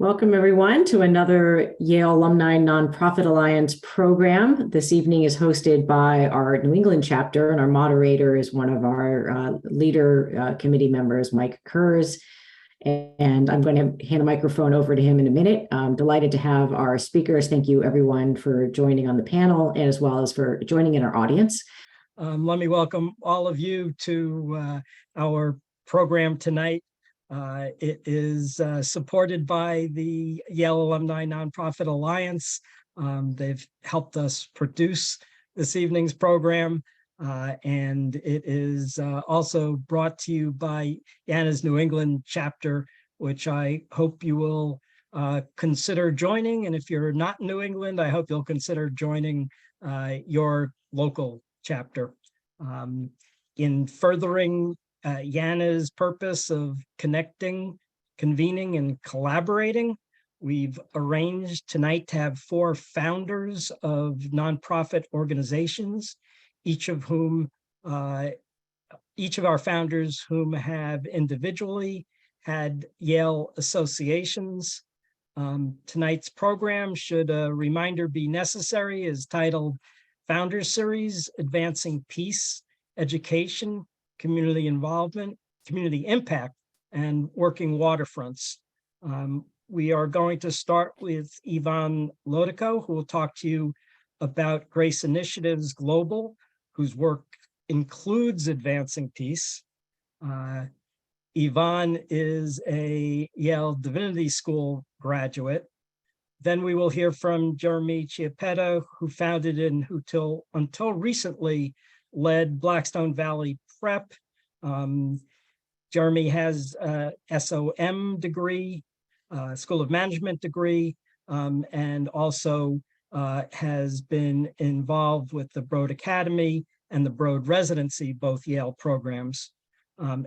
Welcome, everyone, to another Yale Alumni Nonprofit Alliance program. This evening is hosted by our New England chapter, and our moderator is one of our leader committee members, Mike Kurz. And I'm going to hand the microphone over to him in a minute. I'm delighted to have our speakers. Thank you, everyone, for joining on the panel, and as well as for joining in our audience. Let me welcome all of you to our program tonight. It is supported by the Yale Alumni Nonprofit Alliance. They've helped us produce this evening's program, and it is also brought to you by YANA's New England chapter, which I hope you will consider joining. And if you're not in New England, I hope you'll consider joining your local chapter. In furthering YANA's purpose of connecting, convening, and collaborating, we've arranged tonight to have 4 founders of nonprofit organizations, each of our founders whom have individually had Yale associations. Tonight's program, should a reminder be necessary, is titled Founders Series, Advancing Peace, Education, Community Involvement, Community Impact, and Working Waterfronts. We are going to start with Yvonne Lodico, who will talk to you about Grace Initiatives Global, whose work includes advancing peace. Yvonne is a Yale Divinity School graduate. Then we will hear from Jeremy Chiappetta, who founded and who until recently led Blackstone Valley Prep. Jeremy has a SOM degree, School of Management degree, and also has been involved with the Rhode Academy and the Rhode Residency, both Yale programs.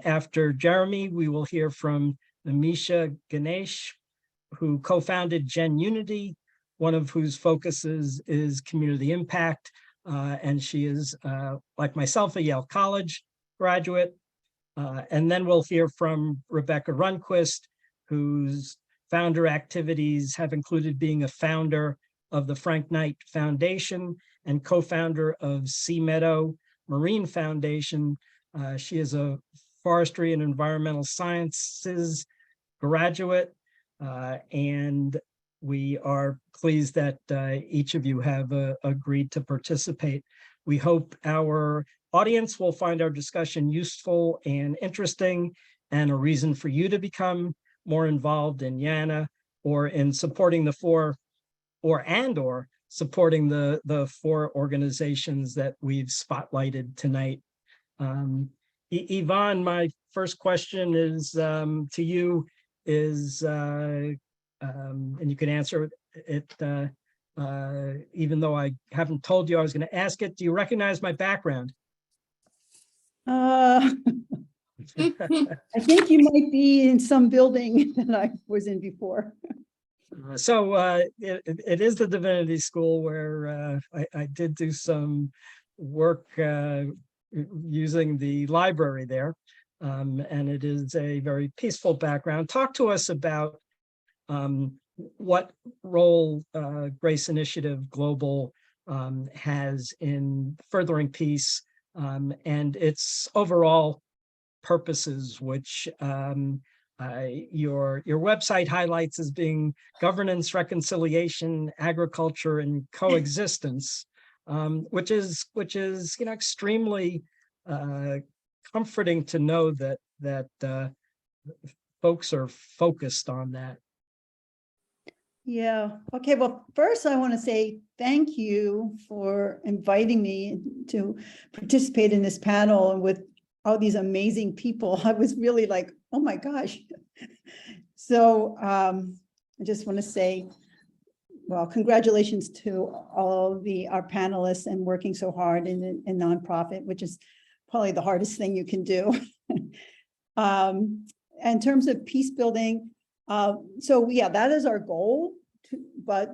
After Jeremy, we will hear from Nimisha Ganesh, who co-founded GenUnity, one of whose focuses is community impact. And she is, like myself, a Yale College graduate. And then we'll hear from Rebecca Runquist, whose founder activities have included being a founder of the Frank Knight Foundation and co-founder of Sea Meadow Marine Foundation. She is a forestry and environmental sciences graduate, and we are pleased that each of you have agreed to participate. We hope our audience will find our discussion useful and interesting, and a reason for you to become more involved in YANA or in supporting the 4 supporting the 4 organizations that we've spotlighted tonight. Yvonne, my first question is to you, and you can answer it even though I haven't told you I was going to ask it. Do you recognize my background? I think you might be in some building that I was in before. So it is the Divinity School where I did do some work using the library there, and it is a very peaceful background. Talk to us about what role Grace Initiative Global has in furthering peace and its overall purposes, which your website highlights as being governance, reconciliation, agriculture, and coexistence, which is extremely comforting to know that folks are focused on that. Yeah. Okay. Well, first I want to say thank you for inviting me to participate in this panel and with all these amazing people. I was really like, oh my gosh. So I just want to say, well, congratulations to all our panelists and working so hard in nonprofit, which is probably the hardest thing you can do. In terms of peace building, so yeah, that is our goal, but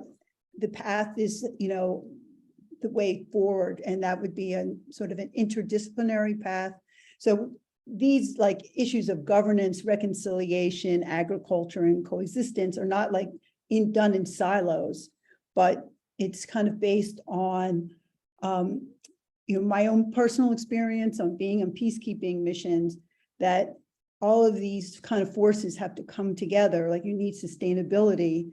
the path is, the way forward, and that would be a sort of an interdisciplinary path. So these like issues of governance, reconciliation, agriculture, and coexistence are not like done in silos, but it's kind of based on my own personal experience on being on peacekeeping missions, that all of these kind of forces have to come together. Like you need sustainability,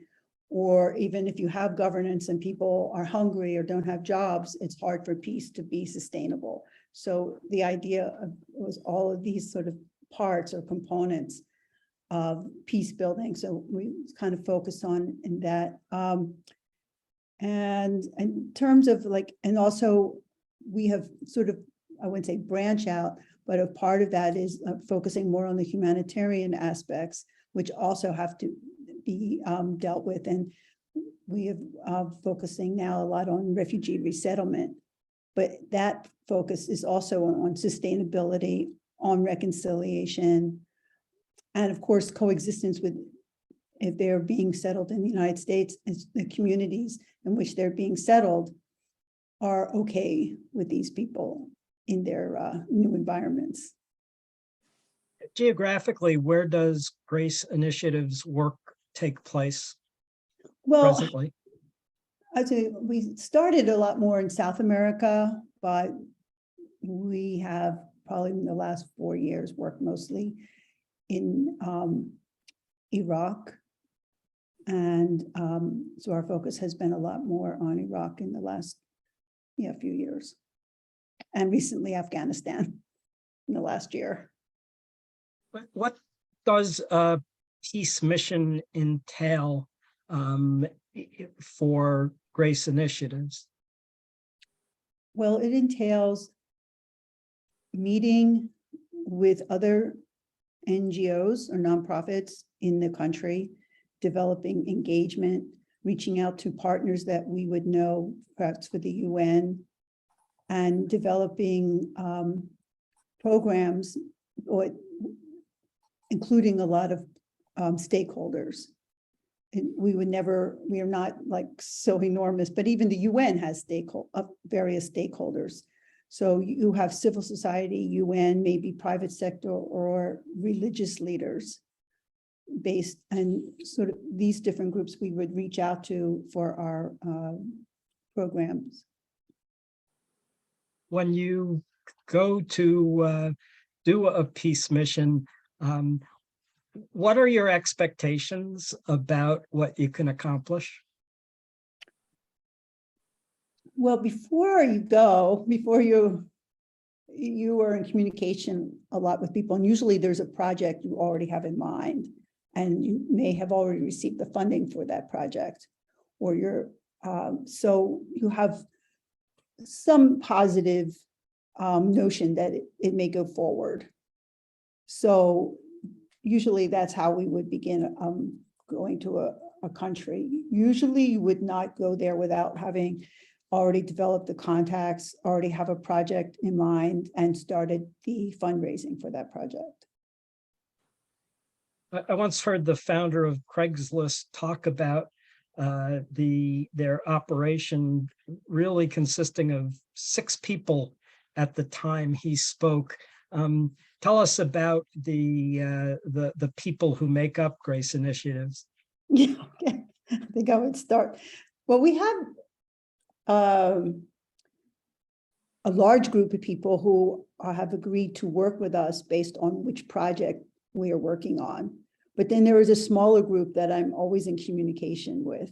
or even if you have governance and people are hungry or don't have jobs, it's hard for peace to be sustainable. So the idea was all of these sort of parts or components of peace building. So we kind of focus on in that. And in terms of like, and also we have sort of, I wouldn't say branch out, but a part of that is focusing more on the humanitarian aspects, which also have to be dealt with. And we have focusing now a lot on refugee resettlement, but that focus is also on sustainability, on reconciliation, and of course, coexistence with, if they're being settled in the United States, the communities in which they're being settled are okay with these people in their new environments. Geographically, where does Grace Initiatives work take place presently? I'd say we started a lot more in South America, but we have probably in the last 4 years worked mostly in Iraq. And so our focus has been a lot more on Iraq in the last few years. And recently Afghanistan in the last year. What does a peace mission entail for Grace Initiatives? Well, it entails meeting with other NGOs or nonprofits in the country, developing engagement, reaching out to partners that we would know, perhaps for the UN, and developing programs, or including a lot of stakeholders. And we are not like so enormous, but even the UN has various stakeholders. So you have civil society, UN, maybe private sector, or religious leaders based, and sort of these different groups we would reach out to for our programs. When you go to do a peace mission, what are your expectations about what you can accomplish? Well, before you go, you are in communication a lot with people, and usually there's a project you already have in mind, and you may have already received the funding for that project, or so you have some positive notion that it may go forward. So usually that's how we would begin going to a country. Usually you would not go there without having already developed the contacts, already have a project in mind, and started the fundraising for that project. I once heard the founder of Craigslist talk about their operation really consisting of 6 people at the time he spoke. Tell us about the people who make up Grace Initiatives. Yeah, okay. I think I would start. Well, we have a large group of people who have agreed to work with us based on which project we are working on. But then there is a smaller group that I'm always in communication with.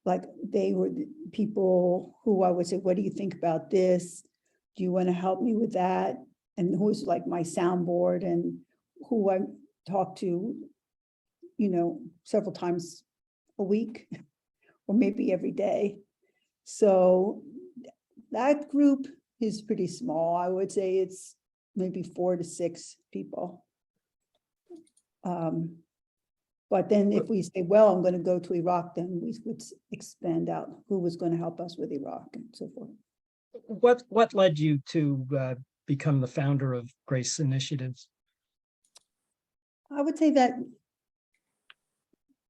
Like they were the people who I would say, what do you think about this? Do you want to help me with that? And who's like my soundboard, and who I talk to, several times a week or maybe every day. So that group is pretty small. I would say it's maybe 4 to 6 people. But then if we say, well, I'm going to go to Iraq, then we would expand out who was going to help us with Iraq and so forth. What led you to become the founder of Grace Initiatives? I would say that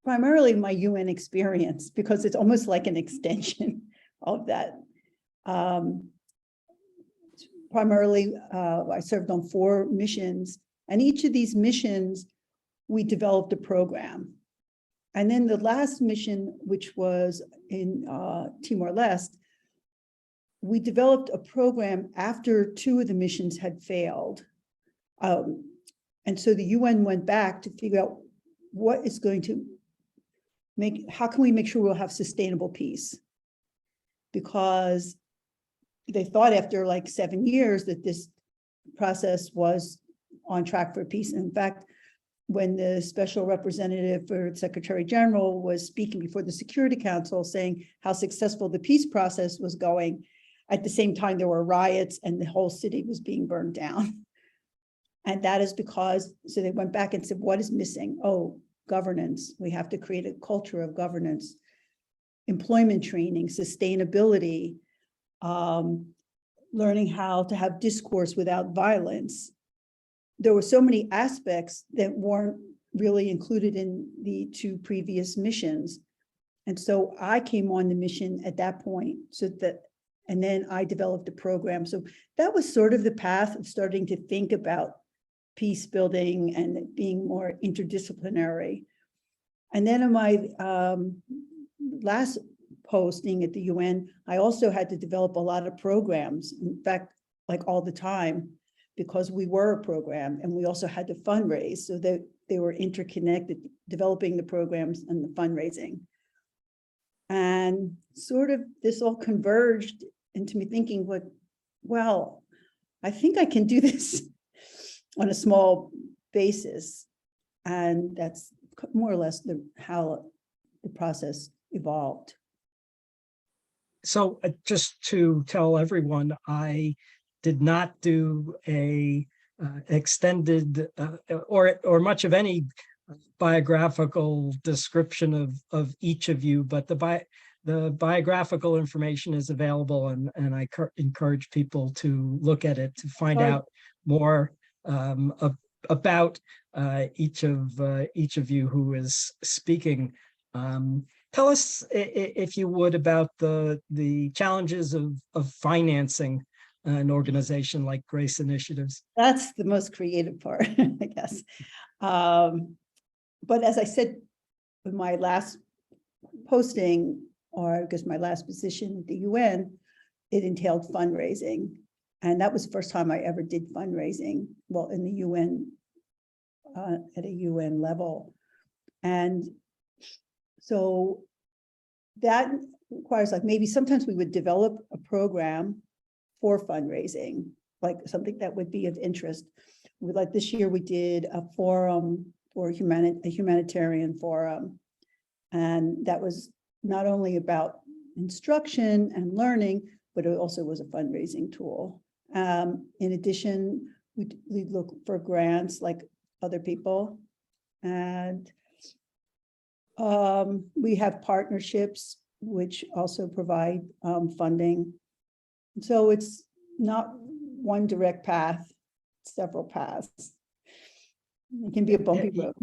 primarily my UN experience, because it's almost like an extension of that. primarily, I served on 4 missions, and each of these missions, we developed a program. And then the last mission, which was in Timor-Leste, we developed a program after 2 of the missions had failed. And so the UN went back to figure out what is going to how can we make sure we'll have sustainable peace? Because they thought after like 7 years that this process was on track for peace. And in fact, when the special representative for Secretary General was speaking before the Security Council saying how successful the peace process was going, at the same time there were riots and the whole city was being burned down. And that is because, so they went back and said, what is missing? Oh, governance. We have to create a culture of governance, employment training, sustainability, learning how to have discourse without violence. There were so many aspects that weren't really included in the 2 previous missions. And so I came on the mission at that point, and then I developed a program. So that was sort of the path of starting to think about peace building and being more interdisciplinary. And then in my last posting at the UN, I also had to develop a lot of programs, in fact, like all the time, because we were a program and we also had to fundraise, so that they were interconnected, developing the programs and the fundraising. And sort of this all converged into me thinking, like, well, I think I can do this on a small basis. And that's more or less how the process evolved. So just to tell everyone, I did not do a extended or much of any biographical description of each of you, but the biographical information is available, and I encourage people to look at it to find out more about each of you who is speaking. Tell us, if you would, about the challenges of financing an organization like Grace Initiatives. That's the most creative part, I guess. But as I said in my last posting, or I guess my last position at the UN, it entailed fundraising. And that was the first time I ever did fundraising, well, in the UN, at a UN level. And so that requires, like, maybe sometimes we would develop a program for fundraising, like something that would be of interest. Like this year we did a forum for a humanitarian forum. And that was not only about instruction and learning, but it also was a fundraising tool. In addition, we look for grants like other people. And we have partnerships which also provide funding. So it's not one direct path, several paths. It can be a bumpy road.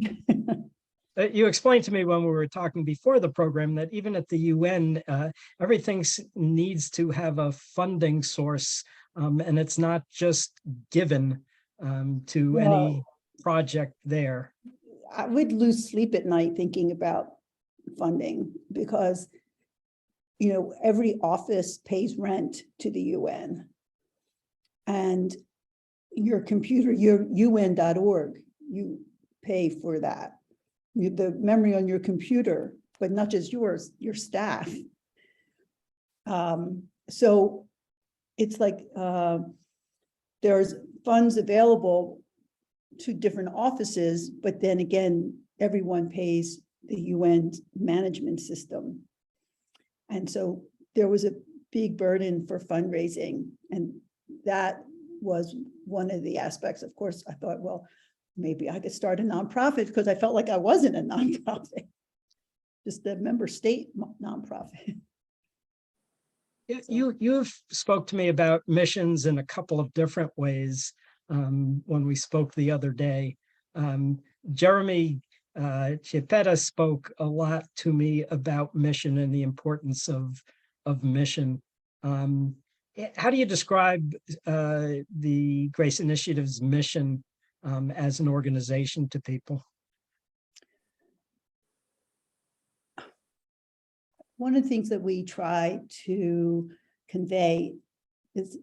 You explained to me when we were talking before the program that even at the UN, everything needs to have a funding source, and it's not just given to any project there. I would lose sleep at night thinking about funding because, you know, every office pays rent to the UN. And your computer, your UN.org, you pay for that. The memory on your computer, but not just yours, your staff. So it's like there's funds available to different offices, but then again, everyone pays the UN management system. And so there was a big burden for fundraising. And that was one of the aspects. Of course, I thought, well, maybe I could start a nonprofit because I felt like I wasn't a nonprofit, just a member state nonprofit. You've spoke to me about missions in a couple of different ways when we spoke the other day. Jeremy Chiappetta spoke a lot to me about mission and the importance of mission. how do you describe the Grace Initiative's mission as an organization to people? One of the things that we try to convey is,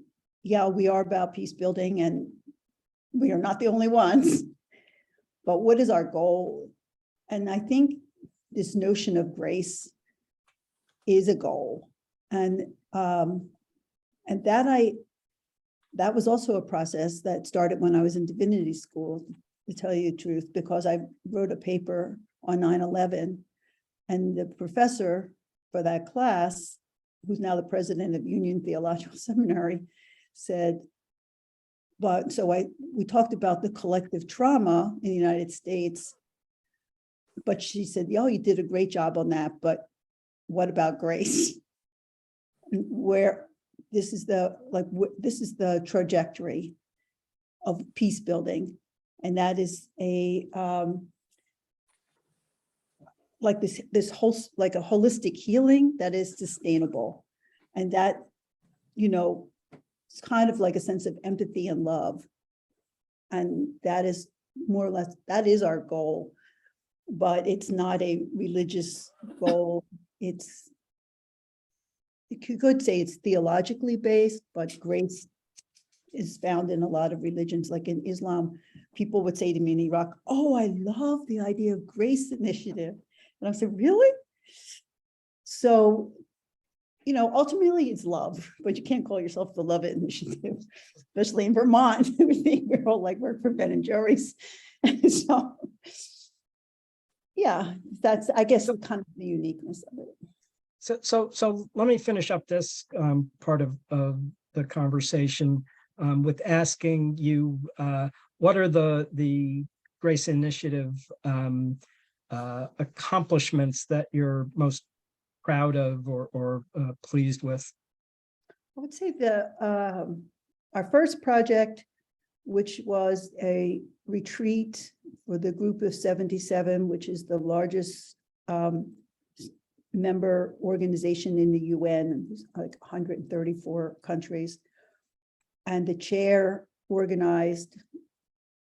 yeah, we are about peace building and we are not the only ones, but what is our goal? And I think this notion of grace is a goal. And that was also a process that started when I was in Divinity school, to tell you the truth, because I wrote a paper on 9/11, and the professor for that class, who's now the president of Union Theological Seminary, said, but so we talked about the collective trauma in the United States, but she said, "Yo, you did a great job on that, but what about grace?" Where this is the trajectory of peace building, and that is a this whole, like a holistic healing that is sustainable, and that, you know, it's kind of like a sense of empathy and love, and that is more or less, that is our goal, but it's not a religious goal. You could say it's theologically based, but grace is found in a lot of religions. Like in Islam, people would say to me in Iraq, "Oh, I love the idea of grace initiative." And I said, "Really?" So, you know, ultimately it's love, but you can't call yourself the Love It Initiative, especially in Vermont. We think we're all like, work for Ben and Jerry's. So, yeah, that's, I guess, kind of the uniqueness of it. So let me finish up this part of the conversation with asking you, what are the Grace Initiative accomplishments that you're most proud of or pleased with? I would say our first project, which was a retreat for the group of 77, which is the largest member organization in the UN, like 134 countries. And the chair organized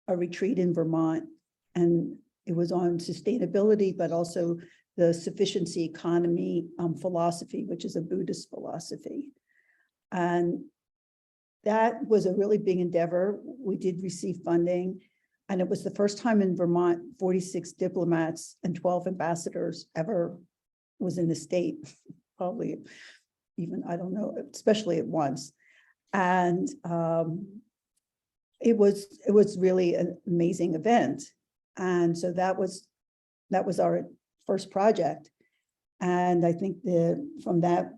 a retreat in Vermont, and it was on sustainability, but also the sufficiency economy philosophy, which is a Buddhist philosophy. And that was a really big endeavor. We did receive funding, and it was the first time in Vermont 46 diplomats and 12 ambassadors ever was in the state, probably even, I don't know, especially at once. And it was really an amazing event. And so that was our first project. And I think from that,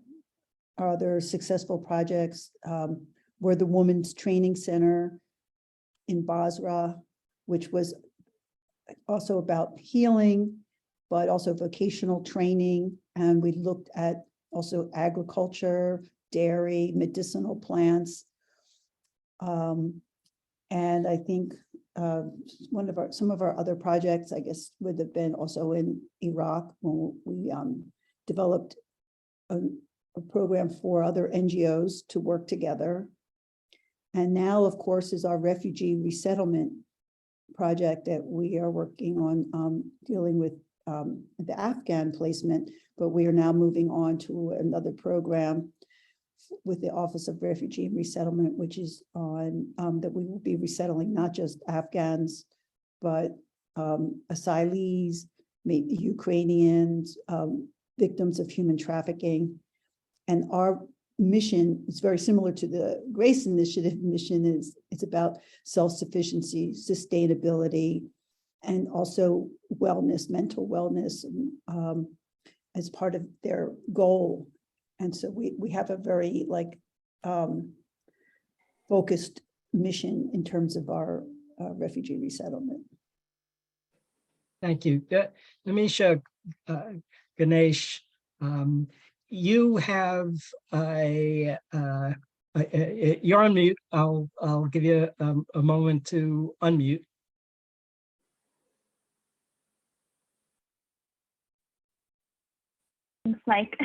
other successful projects were the Women's Training Center in Basra, which was also about healing, but also vocational training. And we looked at also agriculture, dairy, medicinal plants. And I think some of our other projects, I guess, would have been also in Iraq, when we developed a program for other NGOs to work together. And now, of course, is our refugee resettlement project that we are working on, dealing with the Afghan placement, but we are now moving on to another program with the Office of Refugee and Resettlement, which is on that we will be resettling not just Afghans, but asylees, maybe Ukrainians, victims of human trafficking. And our mission is very similar to the Grace Initiative mission. It's about self-sufficiency, sustainability, and also wellness, mental wellness, as part of their goal. And so we have a very focused mission in terms of our refugee resettlement. Thank you. Nimisha Ganesh, you have you're on mute. I'll give you a moment to unmute. Thanks, Mike.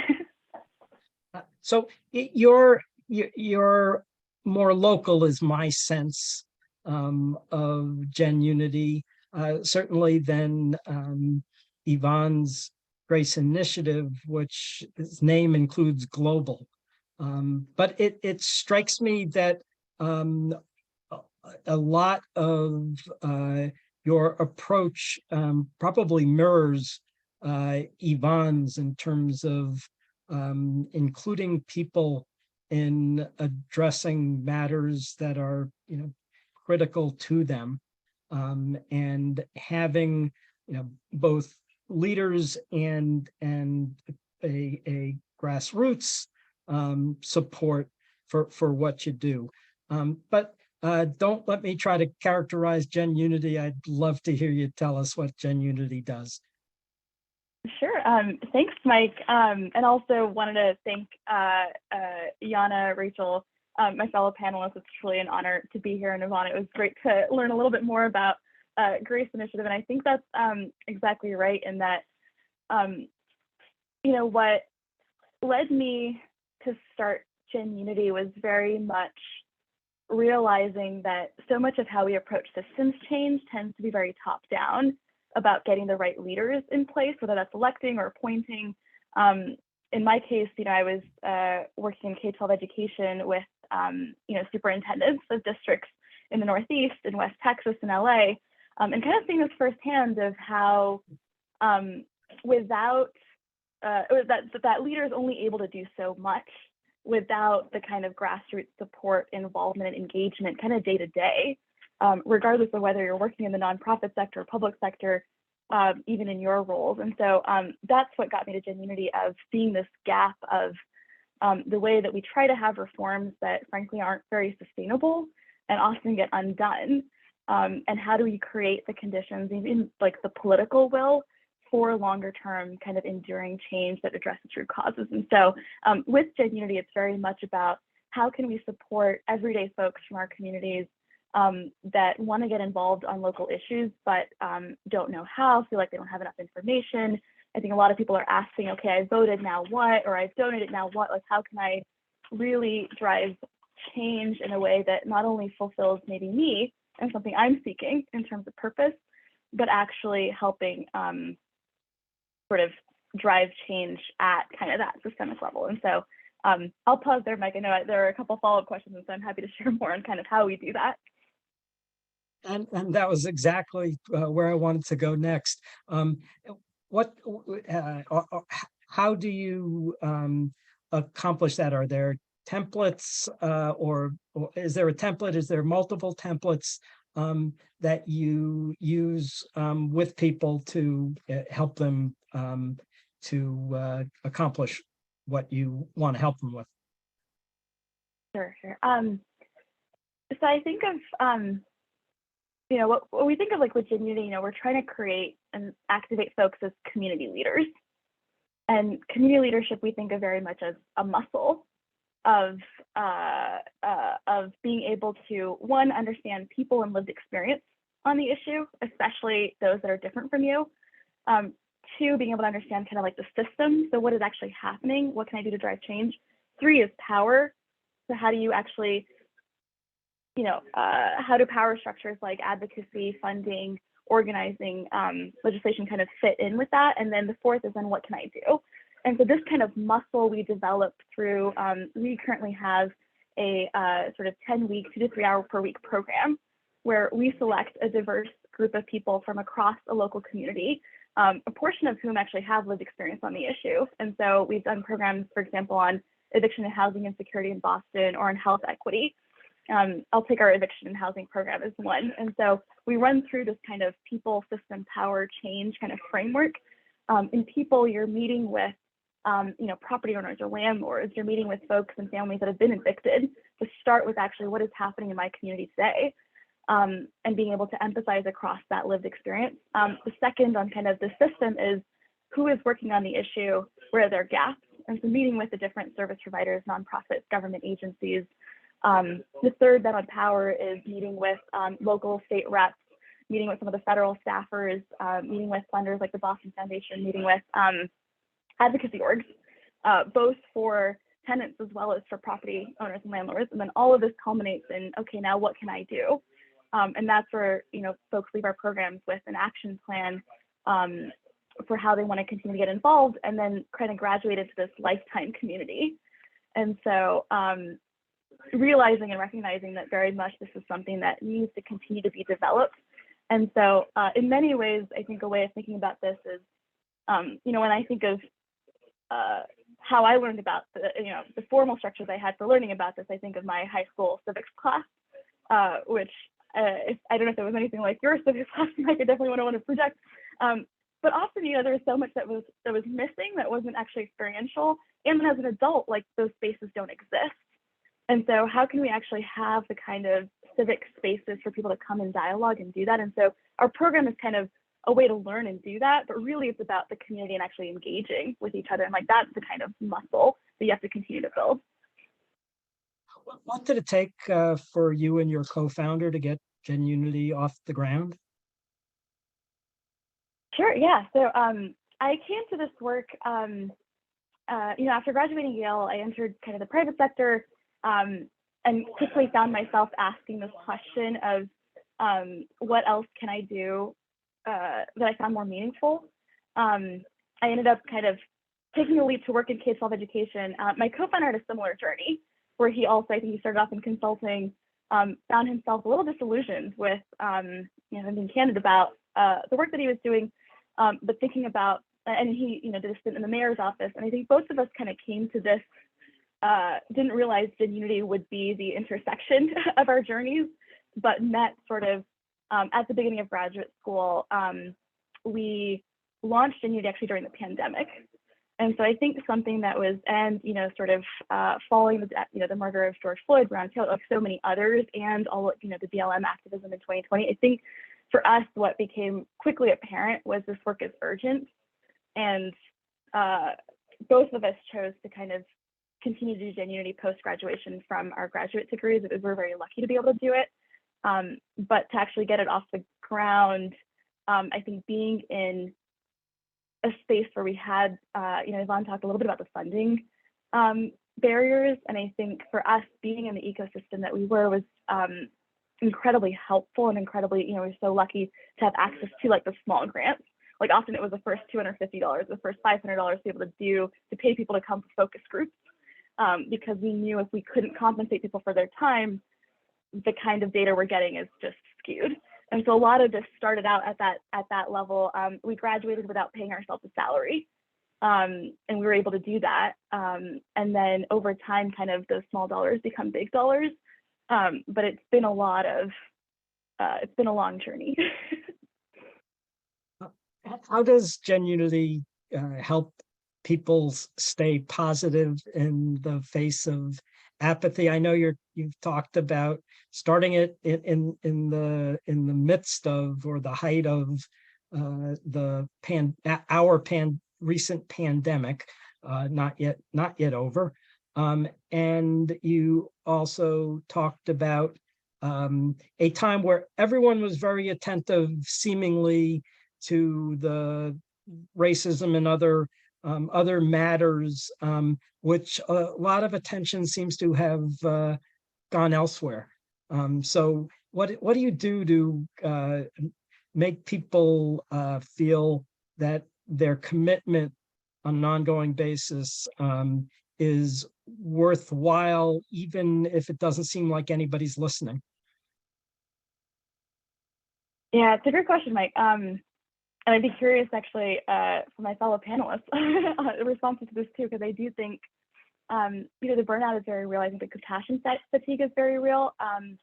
So your you're more local is my sense of GenUnity, certainly than Yvonne's Grace Initiative, which its name includes global. But it strikes me that a lot of your approach probably mirrors Yvonne's in terms of including people in addressing matters that are, critical to them, and having, both leaders and a grassroots support for what you do. But don't let me try to characterize GenUnity. I'd love to hear you tell us what GenUnity does. Sure. Thanks, Mike. And also wanted to thank Yana, Rachel, my fellow panelists. It's truly an honor to be here. And Yvonne, it was great to learn a little bit more about Grace Initiative. And I think that's exactly right in that, what led me to start GenUnity was very much realizing that so much of how we approach systems change tends to be very top down about getting the right leaders in place, whether that's electing or appointing. In my case, I was working in K-12 education with, superintendents of districts in the Northeast, in West Texas, and LA, and kind of seeing this firsthand of how that leader is only able to do so much without the kind of grassroots support, involvement, and engagement kind of day to day, regardless of whether you're working in the nonprofit sector or public sector, even in your roles. And so that's what got me to GenUnity, of seeing this gap of the way that we try to have reforms that frankly aren't very sustainable and often get undone. And how do we create the conditions, even like the political will, for longer term kind of enduring change that addresses root causes. And so with GenUnity, it's very much about how can we support everyday folks from our communities that want to get involved on local issues, but don't know how, feel like they don't have enough information. I think a lot of people are asking, okay, I voted, now what? Or I've donated, now what? Like, how can I really drive change in a way that not only fulfills maybe me and something I'm seeking in terms of purpose, but actually helping sort of drive change at kind of that systemic level. And so I'll pause there, Mike. I know there are a couple follow-up questions, and so I'm happy to share more on kind of how we do that. And that was exactly where I wanted to go next. How do you accomplish that? Are there templates, or is there a template? Is there multiple templates that you use with people to help them to accomplish what you want to help them with? Sure. So I think of what we think of like with GenUnity, we're trying to create and activate folks as community leaders. And community leadership, we think of very much as a muscle of being able to, one, understand people and lived experience on the issue, especially those that are different from you. Two, being able to understand kind of like the system. So what is actually happening? What can I do to drive change? Three is power. So how do you actually, how do power structures like advocacy, funding, organizing, legislation kind of fit in with that? And then the fourth is then what can I do? And so this kind of muscle we developed through, we currently have a sort of 10-week, 2 to 3 hour per week program where we select a diverse group of people from across a local community, a portion of whom actually have lived experience on the issue. And so we've done programs, for example, on eviction and housing insecurity in Boston, or on health equity. I'll take our eviction and housing program as one. And so we run through this kind of people, system, power, change kind of framework. In people, you're meeting with property owners or landlords, you're meeting with folks and families that have been evicted to start with actually what is happening in my community today, and being able to emphasize across that lived experience. The second on kind of the system is who is working on the issue, where are there gaps, and so meeting with the different service providers, nonprofits, government agencies. The third then on power is meeting with local state reps, meeting with some of the federal staffers, meeting with funders like the Boston Foundation, meeting with advocacy orgs, both for tenants as well as for property owners and landlords. And then all of this culminates in, okay, now what can I do? And that's where, folks leave our programs with an action plan for how they want to continue to get involved, and then kind of graduate into this lifetime community. And so realizing and recognizing that very much this is something that needs to continue to be developed. And so in many ways, I think a way of thinking about this is, when I think of how I learned about the formal structures I had for learning about this, I think of my high school civics class, which I don't know if there was anything like your civics class, I could definitely want to project. But often, there was so much that was missing, that wasn't actually experiential. And then as an adult, like, those spaces don't exist. And so how can we actually have the kind of civic spaces for people to come and dialogue and do that? And so our program is kind of a way to learn and do that, but really it's about the community and actually engaging with each other. And like, that's the kind of muscle that you have to continue to build. What did it take for you and your co-founder to get GenUnity off the ground? Sure, yeah. So I came to this work, after graduating Yale, I entered kind of the private sector, and quickly found myself asking this question of what else can I do that I found more meaningful. I ended up kind of taking a leap to work in K-12 education. My co-founder had a similar journey, where he also, I think he started off in consulting, found himself a little disillusioned with, being candid about the work that he was doing, but thinking about, and he, did a stint in the mayor's office. And I think both of us kind of came to this, didn't realize GenUnity would be the intersection of our journeys, but met sort of at the beginning of graduate school. We launched GenUnity actually during the pandemic. And so I think something that was, and, sort of following the murder of George Floyd, Brown Taylor, like so many others, and all, the BLM activism in 2020, I think for us, what became quickly apparent was this work is urgent. And both of us chose to kind of continue to do GenUnity post-graduation from our graduate degrees. We're very lucky to be able to do it. But to actually get it off the ground, I think being in a space where we had, Yvonne talked a little bit about the funding barriers. And I think for us, being in the ecosystem that we were was incredibly helpful, and incredibly, we're so lucky to have access to like the small grants. Like often it was the first $250, the first $500 to be able to pay people to come for focus groups, because we knew if we couldn't compensate people for their time, the kind of data we're getting is just skewed. And so a lot of this started out at that level. We graduated without paying ourselves a salary, and we were able to do that. And then over time, kind of those small dollars become big dollars. But it's been a long journey. How does GenUnity help people stay positive in the face of apathy? I know you've talked about starting it in the midst of, or the height of recent pandemic, not yet over. And you also talked about a time where everyone was very attentive, seemingly, to the racism and other matters, which a lot of attention seems to have gone elsewhere. So what do you do to make people feel that their commitment on an ongoing basis is worthwhile, even if it doesn't seem like anybody's listening? Yeah, it's a great question, Mike. And I'd be curious, actually, for my fellow panelists, responses to this too, because I do think, the burnout is very real. I think the compassion fatigue is very real. And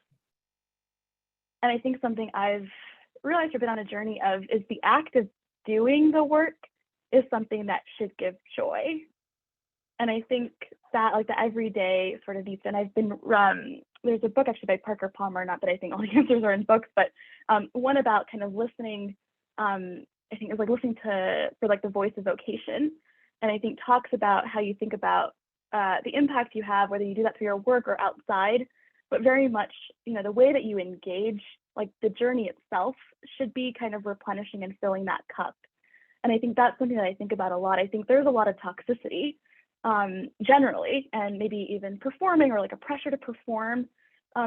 I think something I've realized or been on a journey of is the act of doing the work is something that should give joy. And I think that like the everyday sort of needs, and I've been, there's a book actually by Parker Palmer, not that I think all the answers are in books, but one about kind of listening, I think it's like listening for like the voice of vocation. And I think talks about how you think about the impact you have, whether you do that through your work or outside, but very much, the way that you engage, like the journey itself should be kind of replenishing and filling that cup. And I think that's something that I think about a lot. I think there's a lot of toxicity generally, and maybe even performing or like a pressure to perform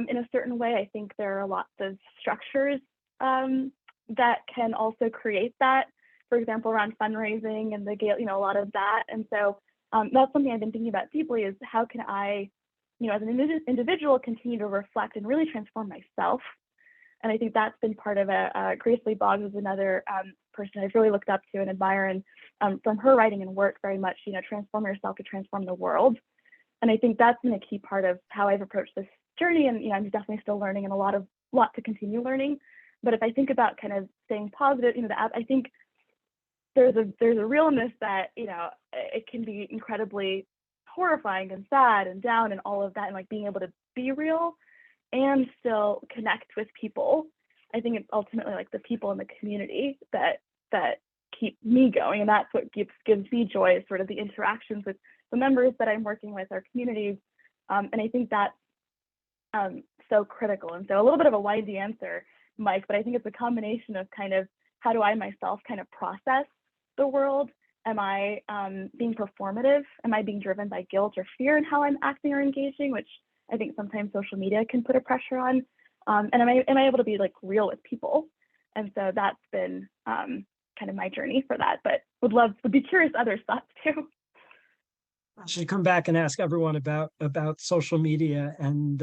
in a certain way. I think there are lots of structures that can also create that, for example, around fundraising and the Yale, a lot of that. And so that's something I've been thinking about deeply, is how can I, as an individual, continue to reflect and really transform myself. And I think that's been part of Grace Lee Boggs is another person I've really looked up to and admire, and from her writing and work very much, transform yourself to transform the world. And I think that's been a key part of how I've approached this journey. And I'm definitely still learning, and a lot to continue learning. But if I think about kind of staying positive, I think there's a realness that it can be incredibly horrifying and sad and down and all of that, and like being able to be real and still connect with people. I think it's ultimately like the people in the community that keep me going, and that's what gives me joy, is sort of the interactions with the members that I'm working with, our communities, and I think that's so critical. And so a little bit of a windy answer, Mike, but I think it's a combination of kind of how do I myself kind of process the world? Am I being performative? Am I being driven by guilt or fear in how I'm acting or engaging, which I think sometimes social media can put a pressure on? And am I able to be like real with people? And so that's been kind of my journey for that, but would be curious other thoughts too. I should come back and ask everyone about social media and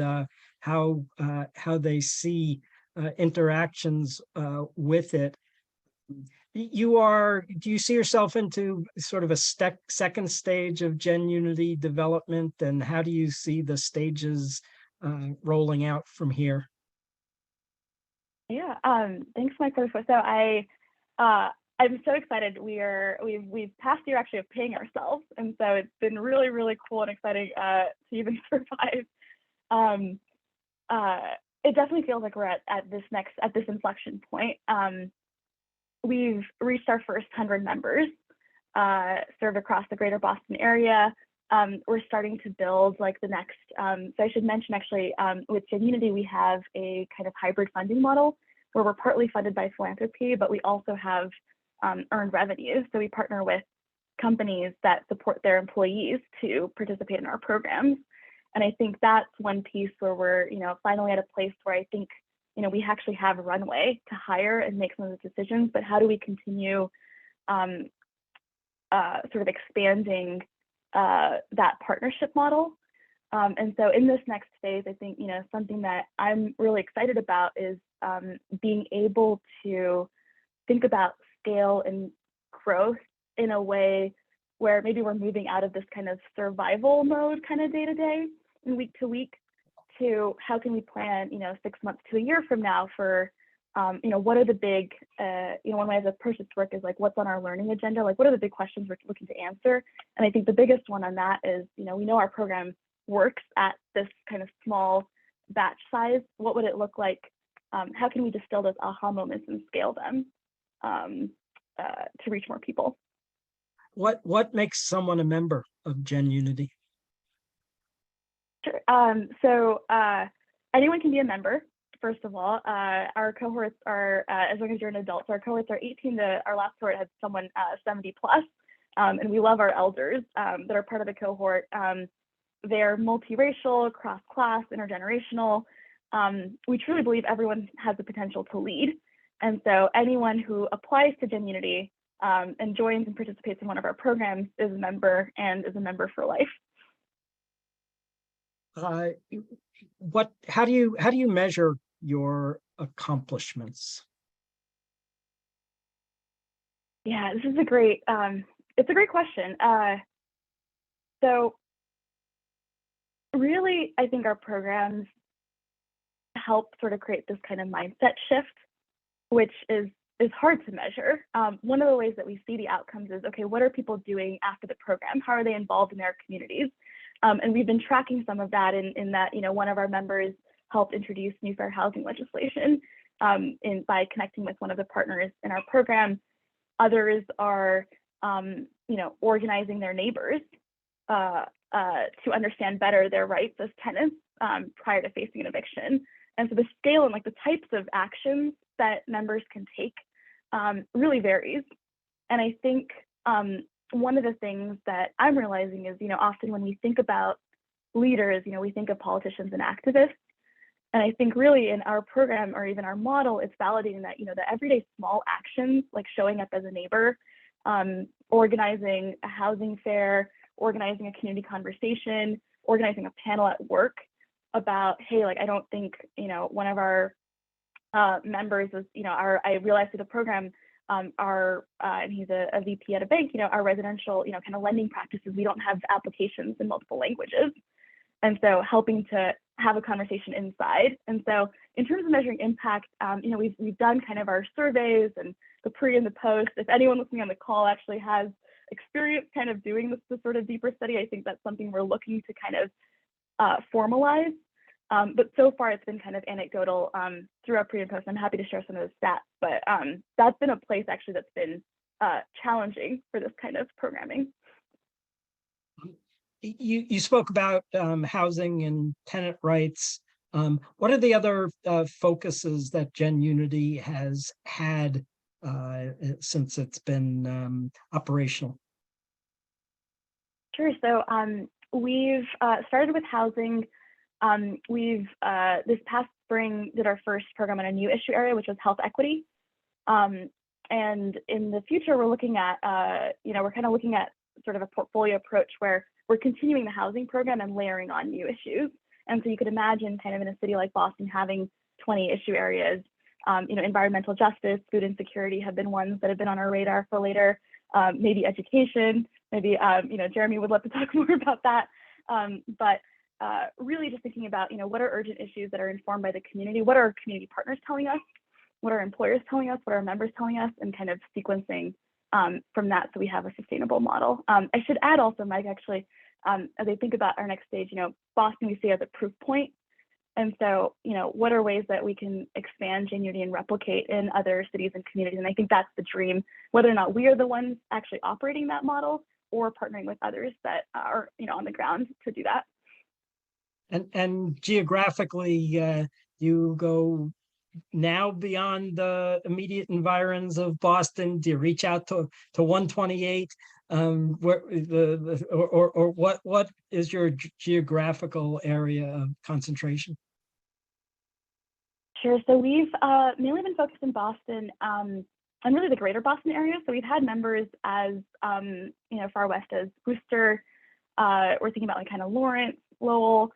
how they see interactions with it. Do you see yourself into sort of a second stage of GenUnity development, and how do you see the stages rolling out from here? Yeah, thanks, Mike, for this. So I'm so excited. We've passed the year actually of paying ourselves, and so it's been really, really cool and exciting to even survive. It definitely feels like we're at this inflection point. We've reached our first 100 members, served across the greater Boston area. We're starting to build like the next, so I should mention actually, with GenUnity, we have a kind of hybrid funding model where we're partly funded by philanthropy, but we also have earned revenue. So we partner with companies that support their employees to participate in our programs. And I think that's one piece where we're, finally at a place where I think, we actually have a runway to hire and make some of those decisions, but how do we continue sort of expanding that partnership model? And so in this next phase, I think, something that I'm really excited about is being able to think about scale and growth in a way where maybe we're moving out of this kind of survival mode kind of day to day and week to week, to how can we plan, 6 months to a year from now for, what are the big, one way I've approached this work is like, what's on our learning agenda? Like, what are the big questions we're looking to answer? And I think the biggest one on that is, we know our program works at this kind of small batch size. What would it look like? How can we distill those aha moments and scale them to reach more people? What makes someone a member of GenUnity? Sure. So anyone can be a member, first of all. Our cohorts are, as long as you're an adult, so our cohorts are 18 to, our last cohort had someone 70 plus, and we love our elders that are part of the cohort. They're multiracial, cross-class, intergenerational. We truly believe everyone has the potential to lead. And so anyone who applies to GenUnity and joins and participates in one of our programs is a member and is a member for life. How do you measure your accomplishments? Yeah, this is a great question. So really, I think our programs help sort of create this kind of mindset shift, which is hard to measure. One of the ways that we see the outcomes is, okay, what are people doing after the program? How are they involved in their communities? And we've been tracking some of that in that, one of our members helped introduce new fair housing legislation by connecting with one of the partners in our program. Others are, organizing their neighbors to understand better their rights as tenants prior to facing an eviction. And so the scale and like the types of actions that members can take really varies. And I think one of the things that I'm realizing is, often when we think about leaders, we think of politicians and activists. And I think really in our program or even our model, it's validating that, the everyday small actions, like showing up as a neighbor, organizing a housing fair, organizing a community conversation, organizing a panel at work about, hey, like, I don't think, one of our members was, I realized through the program, and he's a VP at a bank, our residential, kind of lending practices, we don't have applications in multiple languages. And so helping to have a conversation inside. And so in terms of measuring impact, we've done kind of our surveys and the pre and the post. If anyone listening on the call actually has experience kind of doing this sort of deeper study, I think that's something we're looking to kind of formalize. But so far it's been kind of anecdotal through our pre and post. I'm happy to share some of the stats, but that's been a place actually that's been challenging for this kind of programming. You spoke about housing and tenant rights. What are the other focuses that GenUnity has had since it's been operational? Sure. So we've started with housing. We've this past spring did our first program in a new issue area, which was health equity. And in the future, we're looking at, we're kind of looking at sort of a portfolio approach where we're continuing the housing program and layering on new issues. And so you could imagine kind of in a city like Boston having 20 issue areas. Environmental justice, food insecurity have been ones that have been on our radar for later. Maybe education, maybe, Jeremy would love to talk more about that. But really just thinking about, what are urgent issues that are informed by the community? What are our community partners telling us? What are employers telling us? What are our members telling us? And kind of sequencing from that so we have a sustainable model. I should add also, Mike, actually, as I think about our next stage, Boston we see as a proof point. And so, what are ways that we can expand GenUnity and replicate in other cities and communities? And I think that's the dream, whether or not we are the ones actually operating that model or partnering with others that are, on the ground to do that. And geographically, you go now beyond the immediate environs of Boston? Do you reach out to 128? Where or what is your geographical area of concentration? Sure. So we've mainly been focused in Boston and really the greater Boston area. So we've had members as far west as Worcester. We're thinking about like kind of Lawrence, Lowell.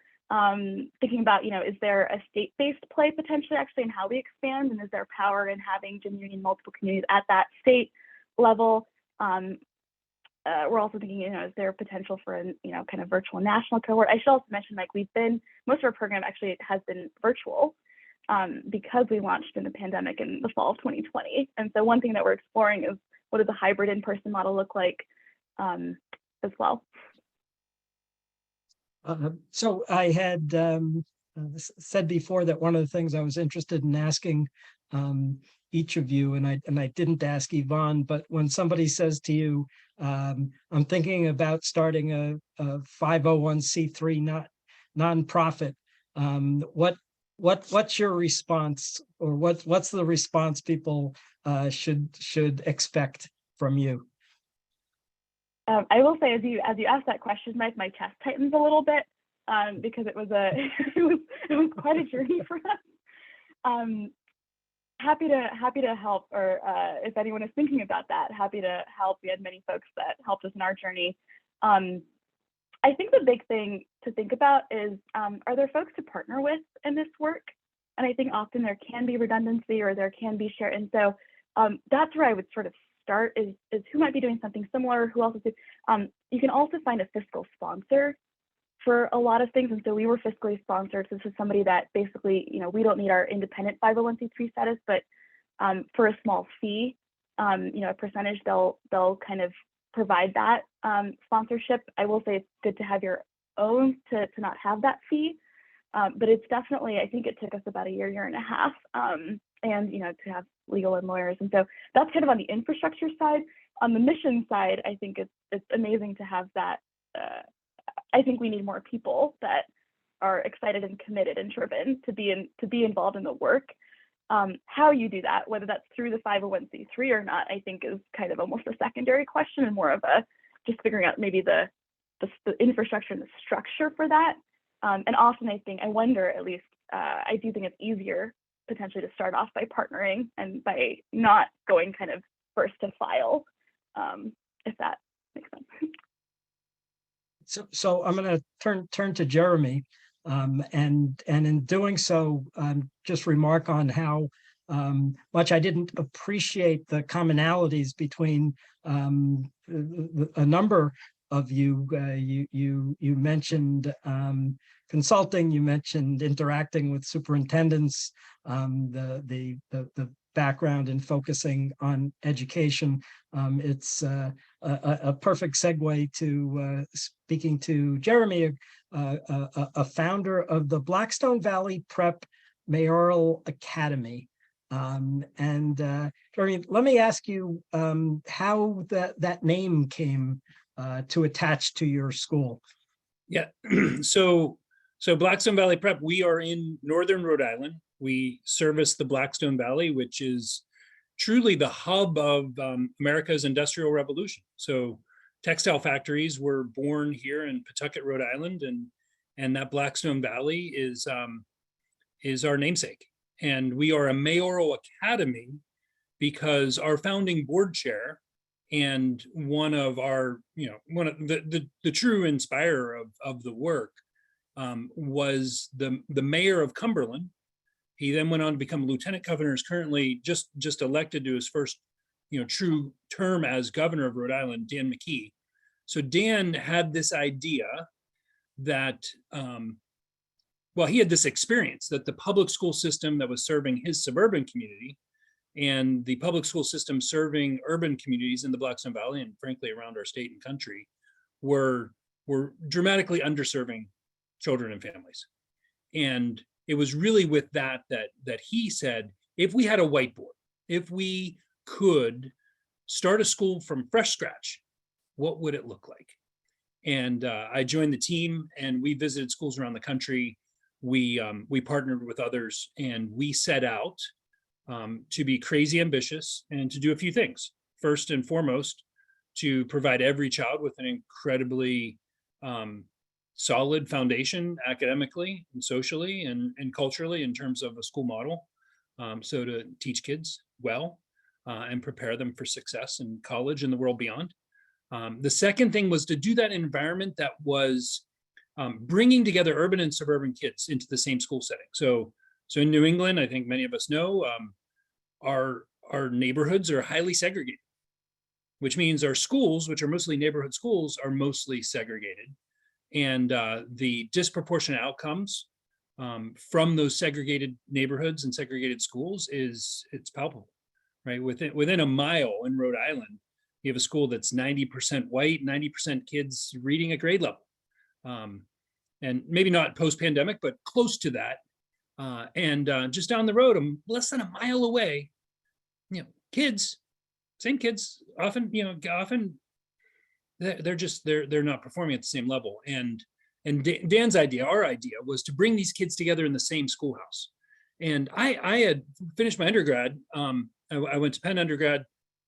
Thinking about, is there a state-based play potentially actually in how we expand, and is there power in having GenUnity in multiple communities at that state level? We're also thinking, is there potential for a, kind of virtual national cohort? I should also mention, like, most of our program actually has been virtual because we launched in the pandemic in the fall of 2020. And so one thing that we're exploring is what does a hybrid in-person model look like as well. So I had said before that one of the things I was interested in asking each of you, and I didn't ask Yvonne, but when somebody says to you, I'm thinking about starting a 501c3 nonprofit, what's your response, or what's the response people should expect from you? I will say, as you asked that question, Mike, my chest tightens a little bit because it was it was quite a journey for us. Happy to help, or if anyone is thinking about that, happy to help. We had many folks that helped us in our journey. I think the big thing to think about is, are there folks to partner with in this work? And I think often there can be redundancy or there can be share. And so that's where I would sort of start is who might be doing something similar, who else is you can also find a fiscal sponsor for a lot of things. And so we were fiscally sponsored. So this is somebody that basically, we don't need our independent 501c3 status, but for a small fee, a percentage, they'll kind of provide that sponsorship. I will say it's good to have your own to not have that fee. But it's definitely, I think it took us about a year and a half, and to have legal and lawyers. And so that's kind of on the infrastructure side. On the mission side, I think it's amazing to have that. I think we need more people that are excited and committed and driven to be involved in the work. How you do that, whether that's through the 501c3 or not, I think is kind of almost a secondary question and more of a just figuring out maybe the infrastructure and the structure for that. And often I wonder, at least, I do think it's easier potentially to start off by partnering and by not going kind of first to file, if that makes sense. So I'm going to turn to Jeremy, and in doing so, just remark on how much I didn't appreciate the commonalities between a number of you. You mentioned consulting, you mentioned interacting with superintendents, the background in focusing on education. It's a perfect segue to speaking to Jeremy, a founder of the Blackstone Valley Prep Mayoral Academy. Jeremy, let me ask you how that name came to attach to your school. Yeah, so Blackstone Valley Prep, we are in northern Rhode Island. We service the Blackstone Valley, which is truly the hub of America's Industrial Revolution. So textile factories were born here in Pawtucket, Rhode Island, and that Blackstone Valley is our namesake. And we are a mayoral academy because our founding board chair and one of our, one of the true inspirer of the work was the mayor of Cumberland. He then went on to become lieutenant governor, is currently just elected to his first, true term as governor of Rhode Island, Dan McKee. So Dan had this idea that, he had this experience that the public school system that was serving his suburban community and the public school system serving urban communities in the Blackstone Valley and frankly around our state and country were dramatically underserving children and families. And it was really with that he said, if we had a whiteboard, if we could start a school from fresh scratch, what would it look like? And I joined the team and we visited schools around the country. We partnered with others and we set out to be crazy ambitious and to do a few things. First and foremost, to provide every child with an incredibly solid foundation academically and socially and culturally in terms of a school model. So to teach kids well and prepare them for success in college and the world beyond. The second thing was to do that in an environment that was bringing together urban and suburban kids into the same school setting. So in New England, I think many of us know, our neighborhoods are highly segregated, which means our schools, which are mostly neighborhood schools, are mostly segregated. And the disproportionate outcomes from those segregated neighborhoods and segregated schools it's palpable, right? Within a mile in Rhode Island, you have a school that's 90% white, 90% kids reading at grade level. And maybe not post-pandemic, but close to that. And just down the road, less than a mile away, same kids, often they're not performing at the same level. And Dan's idea, our idea, was to bring these kids together in the same schoolhouse. And I had finished my undergrad. I went to Penn undergrad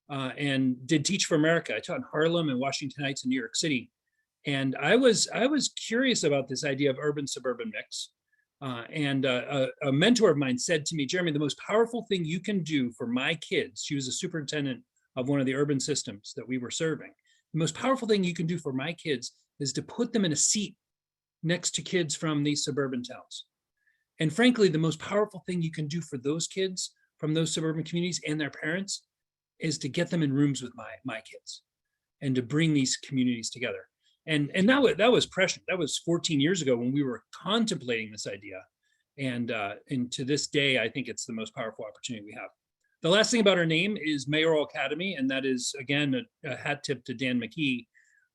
and did Teach for America. I taught in Harlem and Washington Heights and New York City. And I was curious about this idea of urban-suburban mix. And a mentor of mine said to me, Jeremy, the most powerful thing you can do for my kids, she was a superintendent of one of the urban systems that we were serving. The most powerful thing you can do for my kids is to put them in a seat next to kids from these suburban towns. And frankly, the most powerful thing you can do for those kids from those suburban communities and their parents is to get them in rooms with my kids and to bring these communities together. And that was prescient. That was 14 years ago when we were contemplating this idea. And to this day, I think it's the most powerful opportunity we have. The last thing about our name is Mayoral Academy, and that is, again, a hat tip to Dan McKee,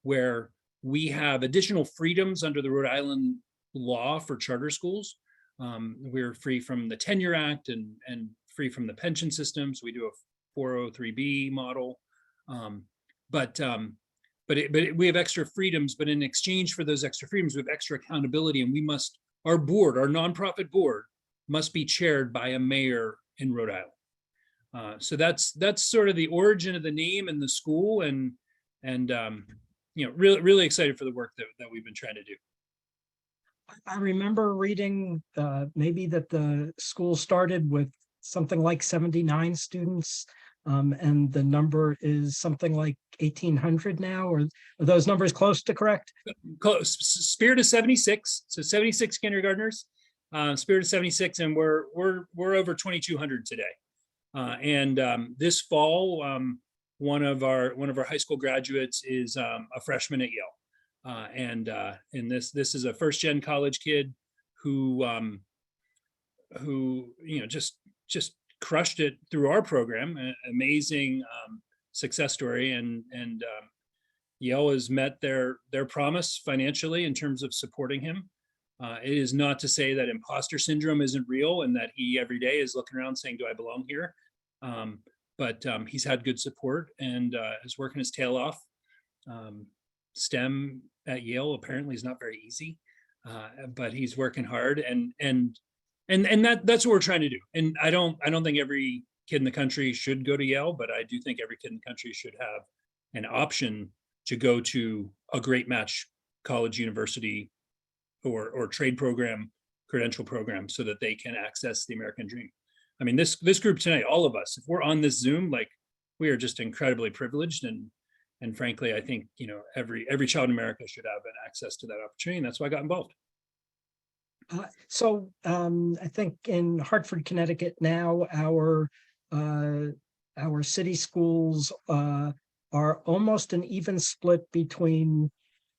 where we have additional freedoms under the Rhode Island law for charter schools. We're free from the Tenure Act and free from the pension systems. We do a 403B model. But we have extra freedoms, but in exchange for those extra freedoms, we have extra accountability, and our board, our nonprofit board, must be chaired by a mayor in Rhode Island. So that's sort of the origin of the name and the school, and really excited for the work that we've been trying to do. I remember reading maybe that the school started with something like 79 students, and the number is something like 1,800 now, or are those numbers close to correct? Spirit is 76, so 76 kindergartners. Spirit is 76, and we're over 2,200 today. And this fall, one of our high school graduates is a freshman at Yale, and this is a first gen college kid who just crushed it through our program. Amazing success story, and Yale has met their promise financially in terms of supporting him. It is not to say that imposter syndrome isn't real and that he every day is looking around saying, do I belong here? But he's had good support and is working his tail off. STEM at Yale apparently is not very easy, but he's working hard, and that's what we're trying to do. And I don't think every kid in the country should go to Yale, but I do think every kid in the country should have an option to go to a great match college, university, or trade program, credential program, so that they can access the American dream. I mean, this group tonight, all of us, if we're on this Zoom, like, we are just incredibly privileged, and frankly, I think every child in America should have an access to that opportunity, and that's why I got involved. So I think in Hartford, Connecticut now, our city schools are almost an even split between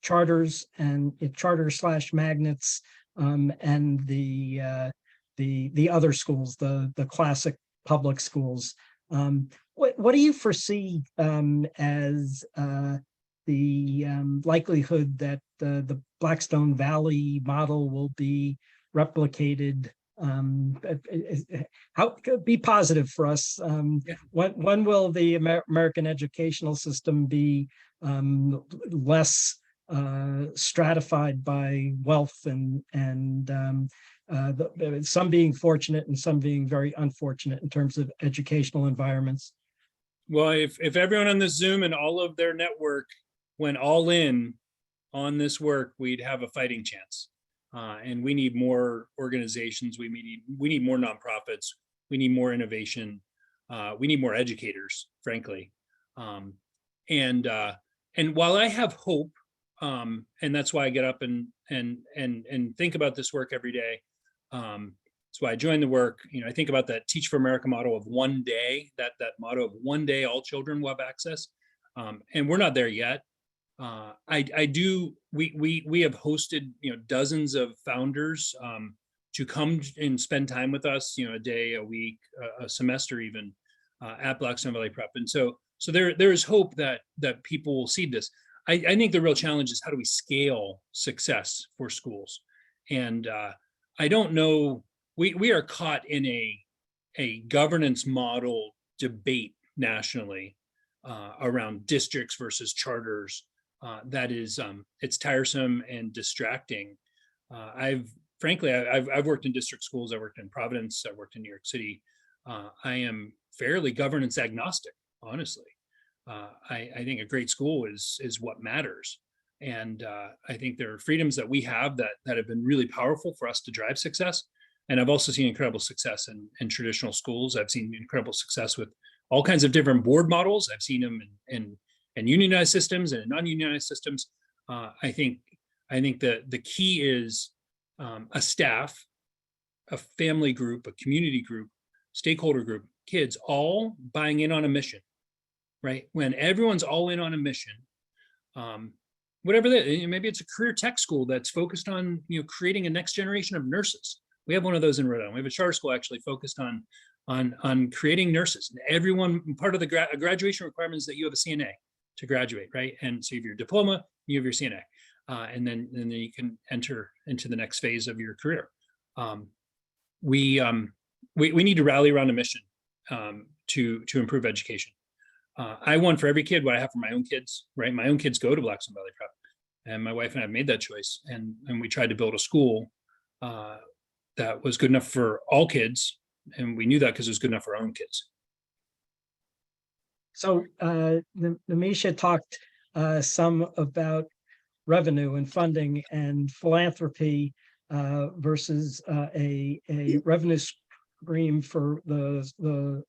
charters and charter/magnets, and the other schools, the classic public schools. What do you foresee as the likelihood that the Blackstone Valley model will be replicated? How be positive for us? When will the American educational system be less stratified by wealth and some being fortunate and some being very unfortunate in terms of educational environments? Well, if everyone on this Zoom and all of their network went all in on this work, we'd have a fighting chance. And we need more organizations. We need more nonprofits. We need more innovation. We need more educators, frankly. And while I have hope, and that's why I get up and think about this work every day. That's why I joined the work. I think about that Teach for America model of one day, that motto of one day all children will have access. And we're not there yet. We have hosted, dozens of founders to come and spend time with us, a day, a week, a semester even, at Blackstone Valley Prep. And so there is hope that people will see this. I think the real challenge is, how do we scale success for schools? And I don't know, we are caught in a governance model debate nationally around districts versus charters. That is, it's tiresome and distracting. I've worked in district schools. I worked in Providence. I worked in New York City. I am fairly governance agnostic, honestly. I think a great school is what matters. And I think there are freedoms that we have that have been really powerful for us to drive success. And I've also seen incredible success in traditional schools. I've seen incredible success with all kinds of different board models. I've seen them in unionized systems and in non-unionized systems. I think the key is a staff, a family group, a community group, stakeholder group, kids all buying in on a mission, right? When everyone's all in on a mission, whatever that, maybe it's a career tech school that's focused on creating a next generation of nurses. We have one of those in Rhode Island. We have a charter school actually focused on creating nurses. And everyone, part of the graduation requirement is that you have a CNA to graduate, right? And so you have your diploma, you have your CNA, and then you can enter into the next phase of your career. We need to rally around a mission to improve education. I want for every kid what I have for my own kids, right? My own kids go to Blackstone Valley Prep, and my wife and I have made that choice. And we tried to build a school that was good enough for all kids, and we knew that because it was good enough for our own kids. So Nimisha talked some about revenue and funding and philanthropy versus a revenue stream for the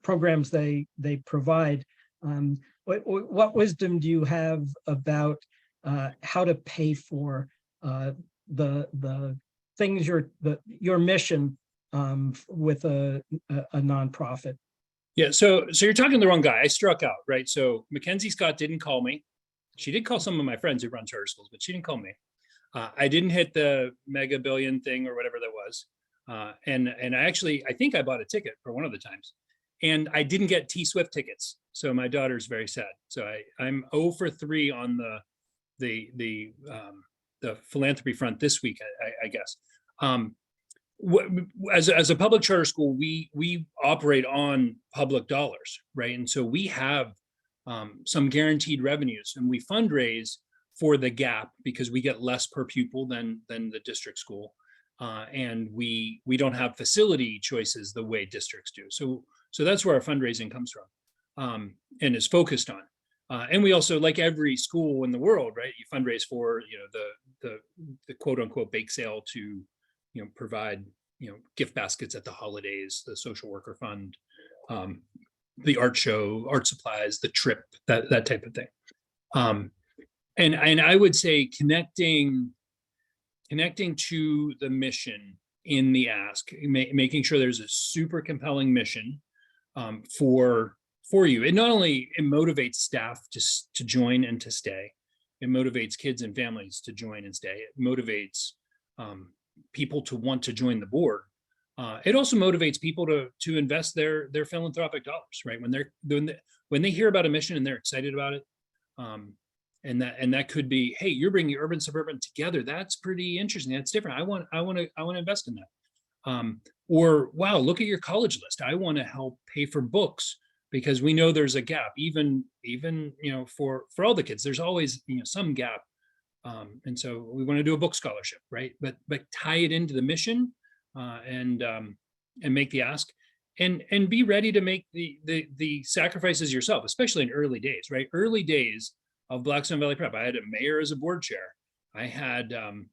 programs they provide. What wisdom do you have about how to pay for the things your mission with a nonprofit? Yeah, so you're talking to the wrong guy. I struck out, right? So Mackenzie Scott didn't call me. She did call some of my friends who run charter schools, but she didn't call me. I didn't hit the mega billion thing or whatever that was. And I think I bought a ticket for one of the times, and I didn't get T-Swift tickets. So my daughter's very sad. So I'm 0 for 3 on the philanthropy front this week, I guess. As a public charter school, we operate on public dollars, right? And so we have some guaranteed revenues, and we fundraise for the gap because we get less per pupil than the district school, and we don't have facility choices the way districts do. So that's where our fundraising comes from, and is focused on. And we also, like every school in the world, right? You fundraise for the quote unquote bake sale to provide gift baskets at the holidays, the social worker fund, the art show, art supplies, the trip, that type of thing. And I would say connecting to the mission in the ask, making sure there's a super compelling mission for you. It not only it motivates staff to join and to stay, it motivates kids and families to join and stay. It motivates people to want to join the board. It also motivates people to invest their philanthropic dollars, right? When they hear about a mission and they're excited about it, and that could be, hey, you're bringing urban suburban together. That's pretty interesting. That's different. I want to invest in that. Or wow, look at your college list. I want to help pay for books because we know there's a gap. Even for all the kids, there's always some gap. And so we want to do a book scholarship, right? But tie it into the mission, and make the ask, and be ready to make the sacrifices yourself, especially in early days, right? Early days of Blackstone Valley Prep, I had a mayor as a board chair. I had an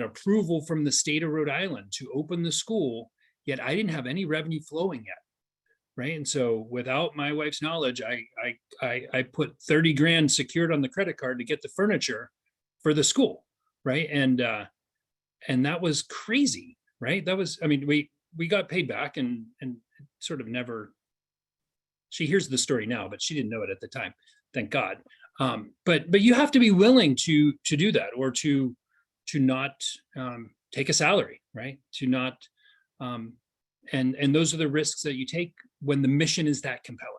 approval from the state of Rhode Island to open the school, yet I didn't have any revenue flowing yet, right? And so without my wife's knowledge, I put 30 grand secured on the credit card to get the furniture for the school, right? And that was crazy, right? We got paid back and sort of never, she hears the story now, but she didn't know it at the time, thank God. But you have to be willing to do that, or to not take a salary, right? To not, and those are the risks that you take when the mission is that compelling.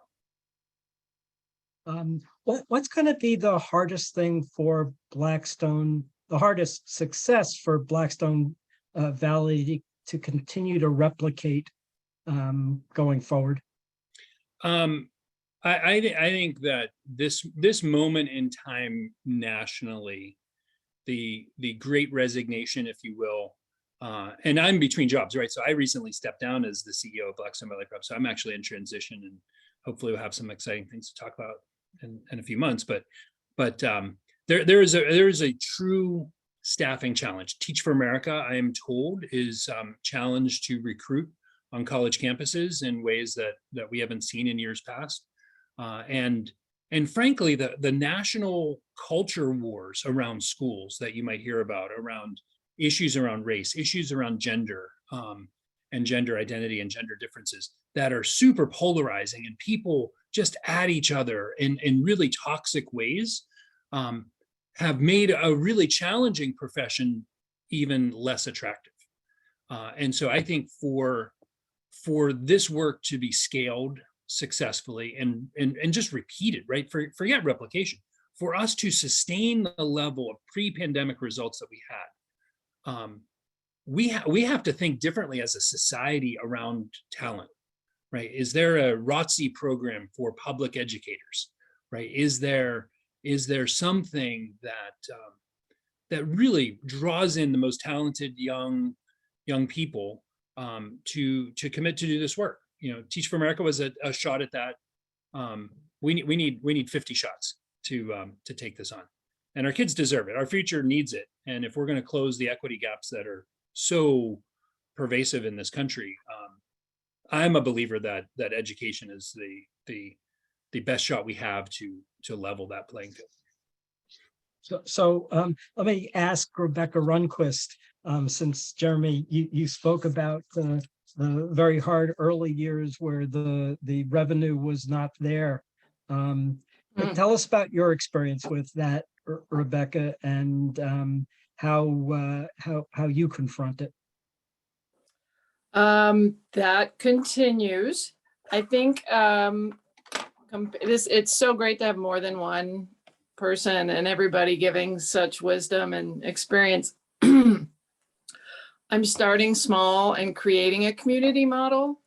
What's going to be the hardest thing for Blackstone, the hardest success for Blackstone Valley to continue to replicate going forward? I think that this moment in time nationally, the great resignation, if you will, and I'm between jobs, right? So I recently stepped down as the CEO of Blackstone Valley Prep. So I'm actually in transition, and hopefully we'll have some exciting things to talk about in a few months. But there is a true staffing challenge. Teach for America, I am told, is challenged to recruit on college campuses in ways that we haven't seen in years past. And frankly, the national culture wars around schools that you might hear about, around issues around race, issues around gender, and gender identity and gender differences that are super polarizing, and people just at each other in really toxic ways, have made a really challenging profession even less attractive. And so I think for this work to be scaled successfully and just repeated, right? Forget replication. For us to sustain the level of pre-pandemic results that we had, we have to think differently as a society around talent, right? Is there a ROTC program for public educators, right? Is there something that really draws in the most talented young people to commit to do this work? Teach for America was a shot at that. we need 50 shots to take this on, and our kids deserve it. Our future needs it, and if we're going to close the equity gaps that are so pervasive in this country, I'm a believer that education is the best shot we have to level that playing field. So let me ask Rebecca Runquist, since Jeremy, you spoke about the very hard early years where the revenue was not there. Tell us about your experience with that, Rebecca, and how you confront it. That continues. I think it's so great to have more than one person and everybody giving such wisdom and experience. I'm starting small and creating a community model.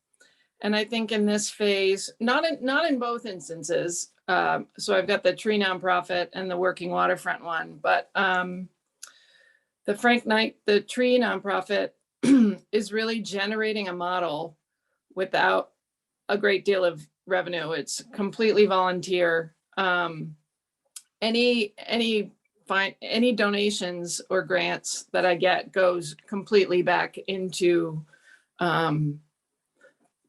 And I think in this phase, not in both instances. So I've got the tree nonprofit and the working waterfront one, but the Frank Knight, the tree nonprofit is really generating a model without a great deal of revenue. It's completely volunteer. Any donations or grants that I get goes completely back into the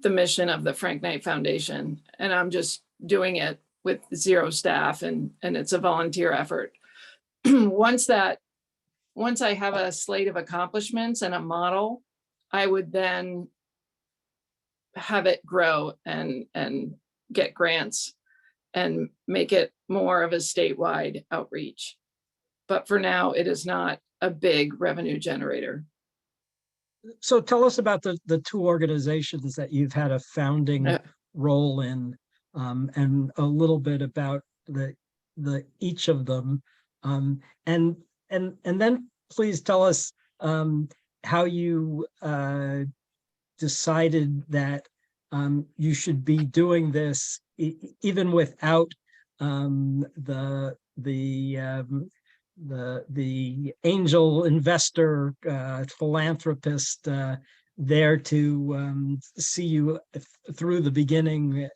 mission of the Frank Knight Foundation. And I'm just doing it with 0 staff, and it's a volunteer effort. Once I have a slate of accomplishments and a model, I would then have it grow and get grants and make it more of a statewide outreach. But for now, it is not a big revenue generator. So tell us about the 2 organizations that you've had a founding role in, and a little bit about the each of them, and then please tell us how you decided that you should be doing this even without the angel investor philanthropist there to see you through the beginning,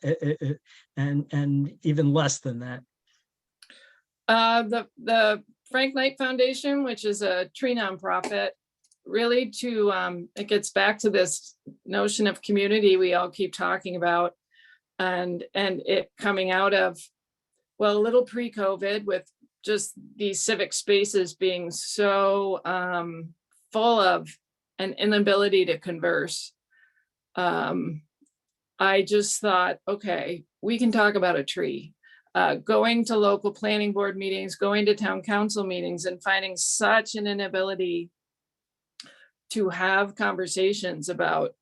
and even less than that. The Frank Knight Foundation, which is a tree nonprofit, really it gets back to this notion of community we all keep talking about, and it coming out of, well, a little pre-COVID, with just these civic spaces being so full of an inability to converse. I just thought, okay, we can talk about a tree. Going to local planning board meetings, going to town council meetings, and finding such an inability to have conversations about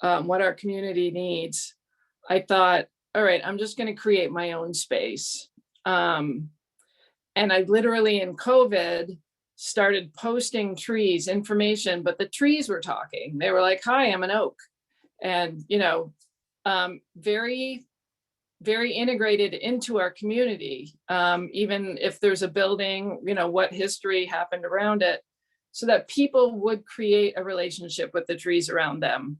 what our community needs. I thought, all right, I'm just going to create my own space. And I literally in COVID started posting trees information, but the trees were talking. They were like, hi, I'm an oak. And, very, very integrated into our community. Even if there's a building, what history happened around it, so that people would create a relationship with the trees around them.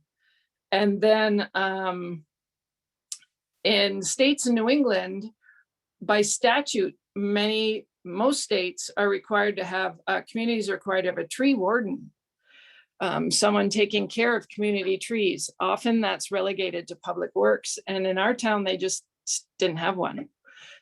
And then in states in New England, by statute, most states are required to have, communities are required to have a tree warden, someone taking care of community trees. Often that's relegated to public works. And in our town, they just didn't have one.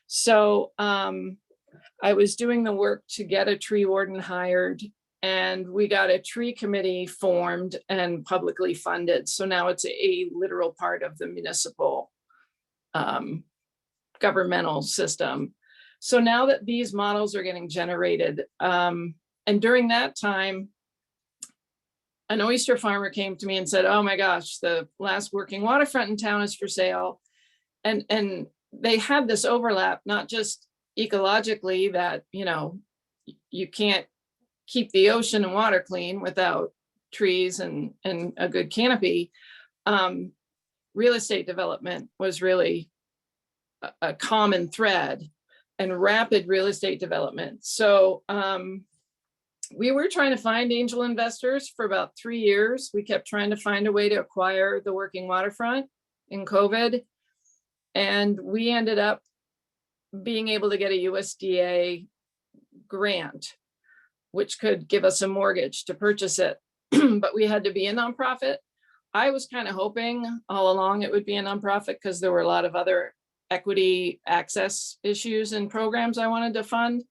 So I was doing the work to get a tree warden hired, and we got a tree committee formed and publicly funded. So now it's a literal part of the municipal governmental system. So now that these models are getting generated, and during that time, an oyster farmer came to me and said, oh my gosh, the last working waterfront in town is for sale. And they had this overlap, not just ecologically, that, you can't keep the ocean and water clean without trees and a good canopy. Real estate development was really a common thread, and rapid real estate development. So we were trying to find angel investors for about 3 years. We kept trying to find a way to acquire the working waterfront in COVID. And we ended up being able to get a USDA grant, which could give us a mortgage to purchase it. But we had to be a nonprofit. I was kind of hoping all along it would be a nonprofit because there were a lot of other equity access issues and programs I wanted to fund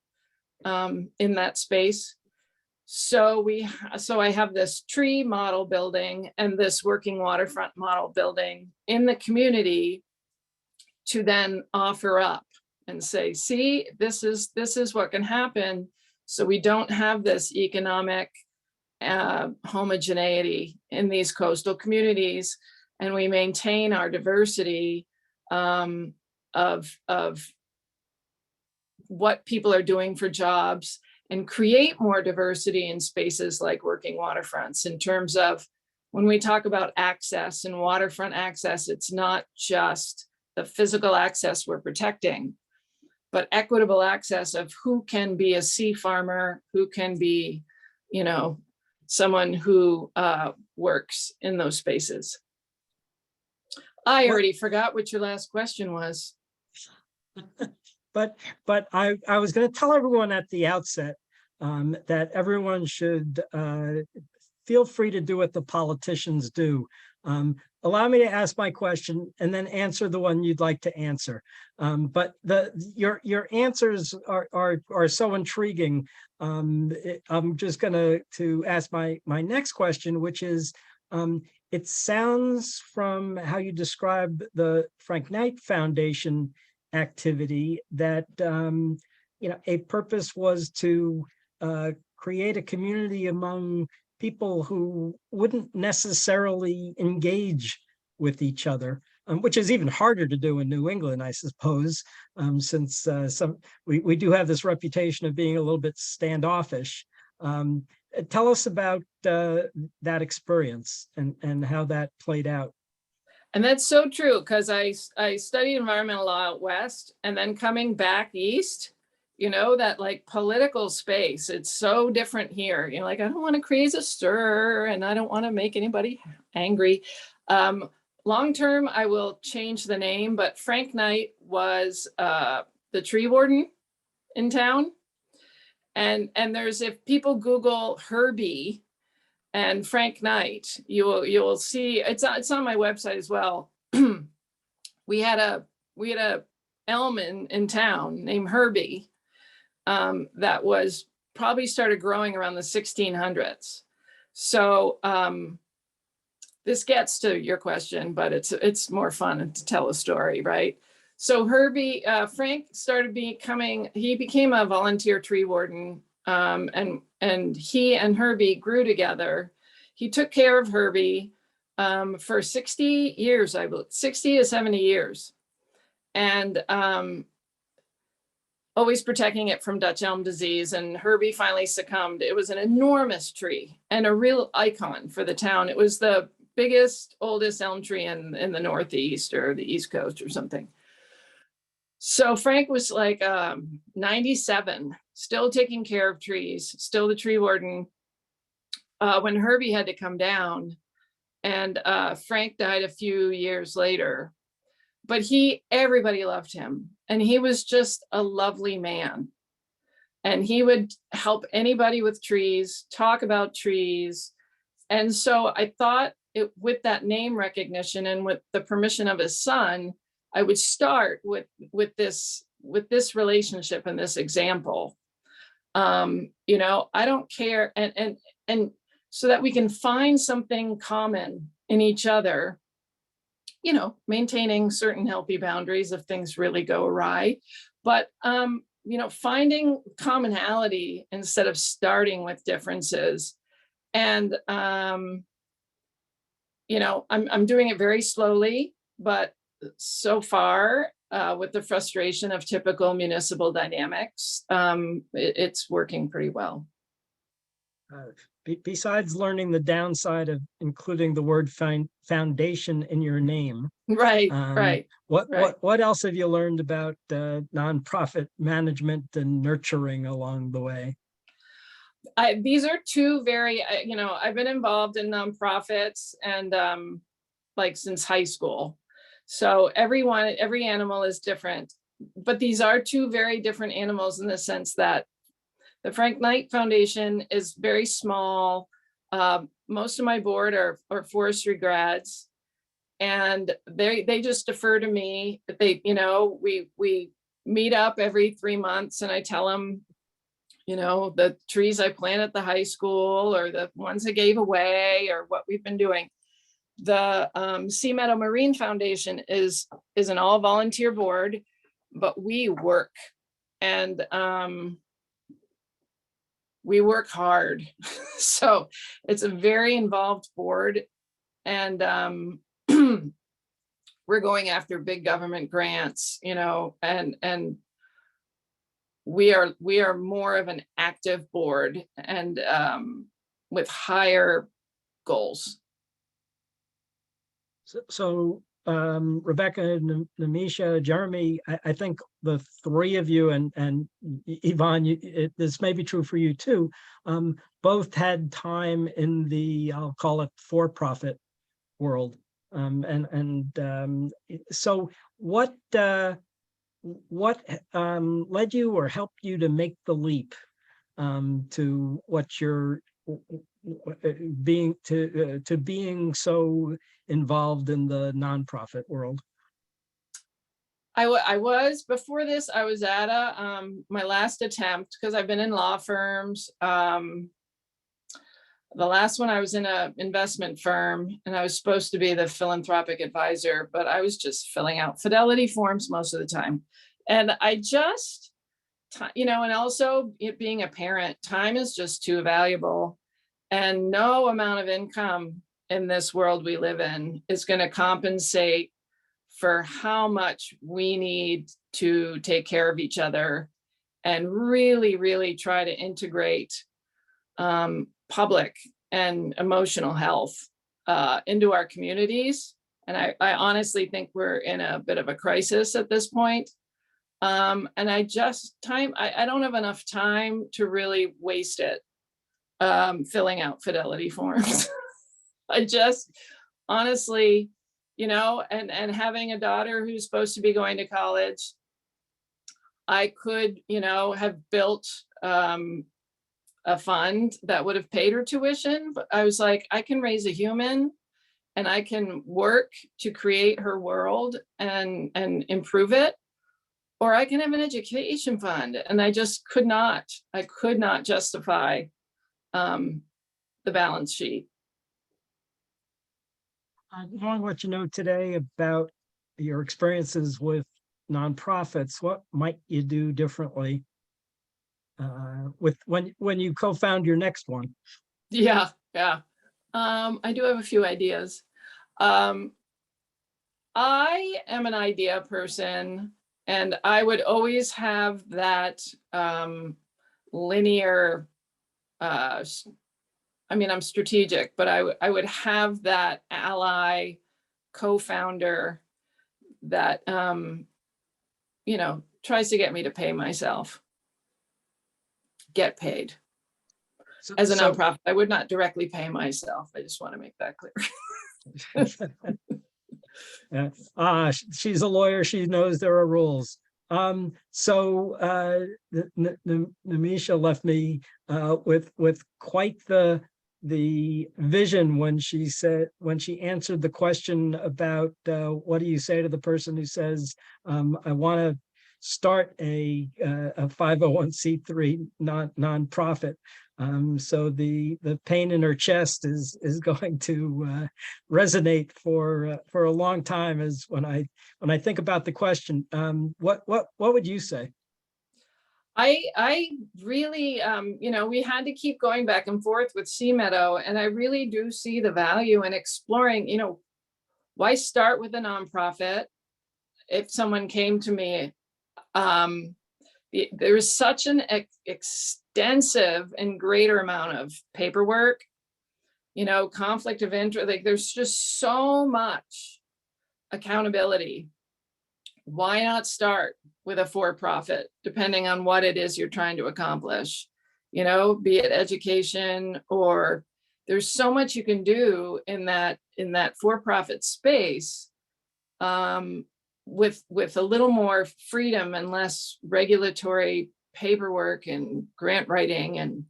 in that space. So I have this tree model building and this working waterfront model building in the community to then offer up and say, see, this is what can happen. So we don't have this economic homogeneity in these coastal communities, and we maintain our diversity of what people are doing for jobs, and create more diversity in spaces like working waterfronts. In terms of when we talk about access and waterfront access, it's not just the physical access we're protecting, but equitable access of who can be a sea farmer, who can be, someone who works in those spaces. I already forgot what your last question was. But I was going to tell everyone at the outset that everyone should feel free to do what the politicians do. Allow me to ask my question and then answer the one you'd like to answer. But your answers are so intriguing. I'm just going to ask my next question, which is, it sounds from how you describe the Frank Knight Foundation activity that a purpose was to create a community among people who wouldn't necessarily engage with each other, which is even harder to do in New England, I suppose, since we do have this reputation of being a little bit standoffish. Tell us about that experience and how that played out. And that's so true, because I studied environmental law out west, and then coming back east, that like political space, it's so different here. Like, I don't want to create a stir and I don't want to make anybody angry. Long term, I will change the name, but Frank Knight was the tree warden in town. And there's, if people Google Herbie and Frank Knight, you will see it's on my website as well. we had a elm in town named Herbie that was probably started growing around the 1600s. So this gets to your question, but it's more fun to tell a story, right? So Herbie, Frank he became a volunteer tree warden, and he and Herbie grew together. He took care of Herbie for 60 years, I believe, 60 to 70 years. And always protecting it from Dutch elm disease. And Herbie finally succumbed. It was an enormous tree and a real icon for the town. It was the biggest, oldest elm tree in the Northeast or the East Coast or something. So Frank was like 97, still taking care of trees, still the tree warden, when Herbie had to come down, and Frank died a few years later. But everybody loved him, and he was just a lovely man. And he would help anybody with trees, talk about trees. And so I thought with that name recognition and with the permission of his son, I would start with this relationship and this example. I don't care, and so that we can find something common in each other, maintaining certain healthy boundaries if things really go awry, but finding commonality instead of starting with differences. And I'm doing it very slowly, but so far, with the frustration of typical municipal dynamics, it's working pretty well. Besides learning the downside of including the word foundation in your name, right? What else have you learned about nonprofit management and nurturing along the way? These are two very, I've been involved in nonprofits and like since high school. So every animal is different, but these are two very different animals in the sense that the Frank Knight Foundation is very small. Most of my board are forestry grads, and they just defer to me. They, we meet up every 3 months, and I tell them, the trees I plant at the high school, or the ones I gave away, or what we've been doing. The Sea Meadow Marine Foundation is an all volunteer board, but we work, and we work hard. So it's a very involved board, and we're going after big government grants, and we are more of an active board, and with higher goals. So Rebecca, Nimisha, Jeremy, I think the three of you, and Yvonne, this may be true for you too, both had time in the, I'll call it, for-profit world. So what led you or helped you to make the leap to what you're being so involved in the nonprofit world? I was, before this, I was at my last attempt, because I've been in law firms. The last one, I was in an investment firm, and I was supposed to be the philanthropic advisor, but I was just filling out fidelity forms most of the time. And I just, and also it being a parent, time is just too valuable, and no amount of income in this world we live in is going to compensate for how much we need to take care of each other and really, really try to integrate public and emotional health into our communities. And I honestly think we're in a bit of a crisis at this point. And I don't have enough time to really waste it filling out fidelity forms. I just honestly, and having a daughter who's supposed to be going to college, I could, have built a fund that would have paid her tuition, but I was like, I can raise a human, and I can work to create her world and improve it, or I can have an education fund. And I just could not justify the balance sheet. I want to let you know today about your experiences with nonprofits. What might you do differently with when you co-found your next one? Yeah. I do have a few ideas. I am an idea person, and I would always have that linear. I'm strategic, but I would have that ally co-founder that tries to get me to pay myself, get paid. As a nonprofit, I would not directly pay myself. I just want to make that clear. She's a lawyer. She knows there are rules. Nimisha left me with quite the vision when she answered the question about what do you say to the person who says, I want to start a 501c3 nonprofit. So the pain in her chest is going to resonate for a long time. As when I think about the question, what would you say? I really, we had to keep going back and forth with Sea Meadow, and I really do see the value in exploring, why start with a nonprofit? If someone came to me, there is such an extensive and greater amount of paperwork, conflict of interest, like there's just so much accountability. Why not start with a for-profit, depending on what it is you're trying to accomplish, be it education, or there's so much you can do in that for-profit space with a little more freedom and less regulatory paperwork and grant writing, and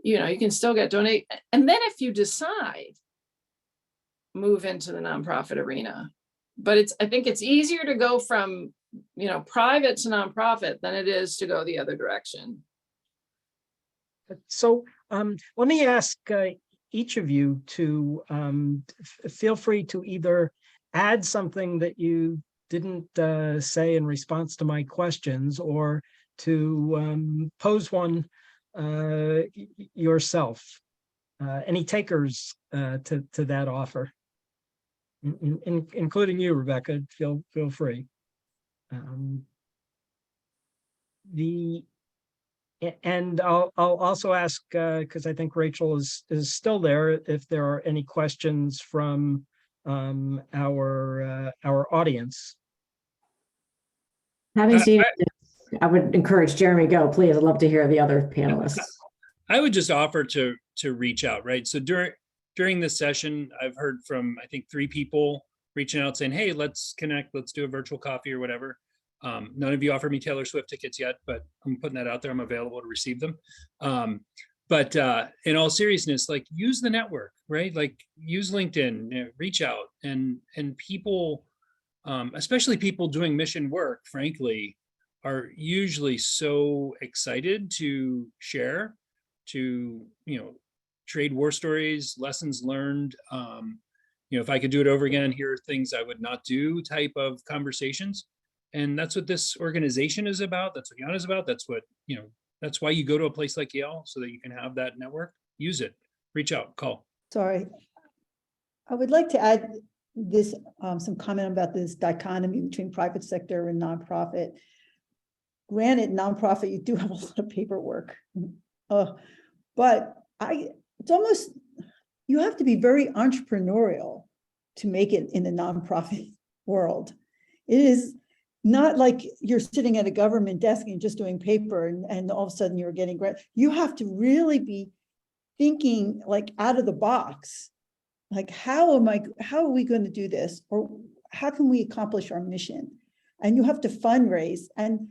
you can still get donate. And then if you decide, move into the nonprofit arena. But I think it's easier to go from private to nonprofit than it is to go the other direction. So let me ask each of you to feel free to either add something that you didn't say in response to my questions, or to pose one yourself. Any takers to that offer, including you, Rebecca? Feel free. And I'll also ask, because I think Rachel is still there, if there are any questions from our audience. Having seen it, I would encourage Jeremy, go, please. I'd love to hear the other panelists. I would just offer to reach out, right? So during this session, I've heard from, I think, 3 people reaching out saying, hey, let's connect, let's do a virtual coffee or whatever. None of you offered me Taylor Swift tickets yet, but I'm putting that out there. I'm available to receive them. But in all seriousness, like, use the network, right? Like, use LinkedIn, reach out, and people, especially people doing mission work, frankly, are usually so excited to share, to, trade war stories, lessons learned. If I could do it over again, here are things I would not do type of conversations. And that's what this organization is about. That's what Yana is about. That's what, that's why you go to a place like Yale, so that you can have that network. Use it, reach out, call. Sorry. I would like to add this, some comment about this dichotomy between private sector and nonprofit. Granted, nonprofit, you do have a lot of paperwork, but it's almost, you have to be very entrepreneurial to make it in the nonprofit world. It is not like you're sitting at a government desk and just doing paper and all of a sudden you're getting grant. You have to really be thinking like out of the box. Like, how are we going to do this? Or how can we accomplish our mission? And you have to fundraise. And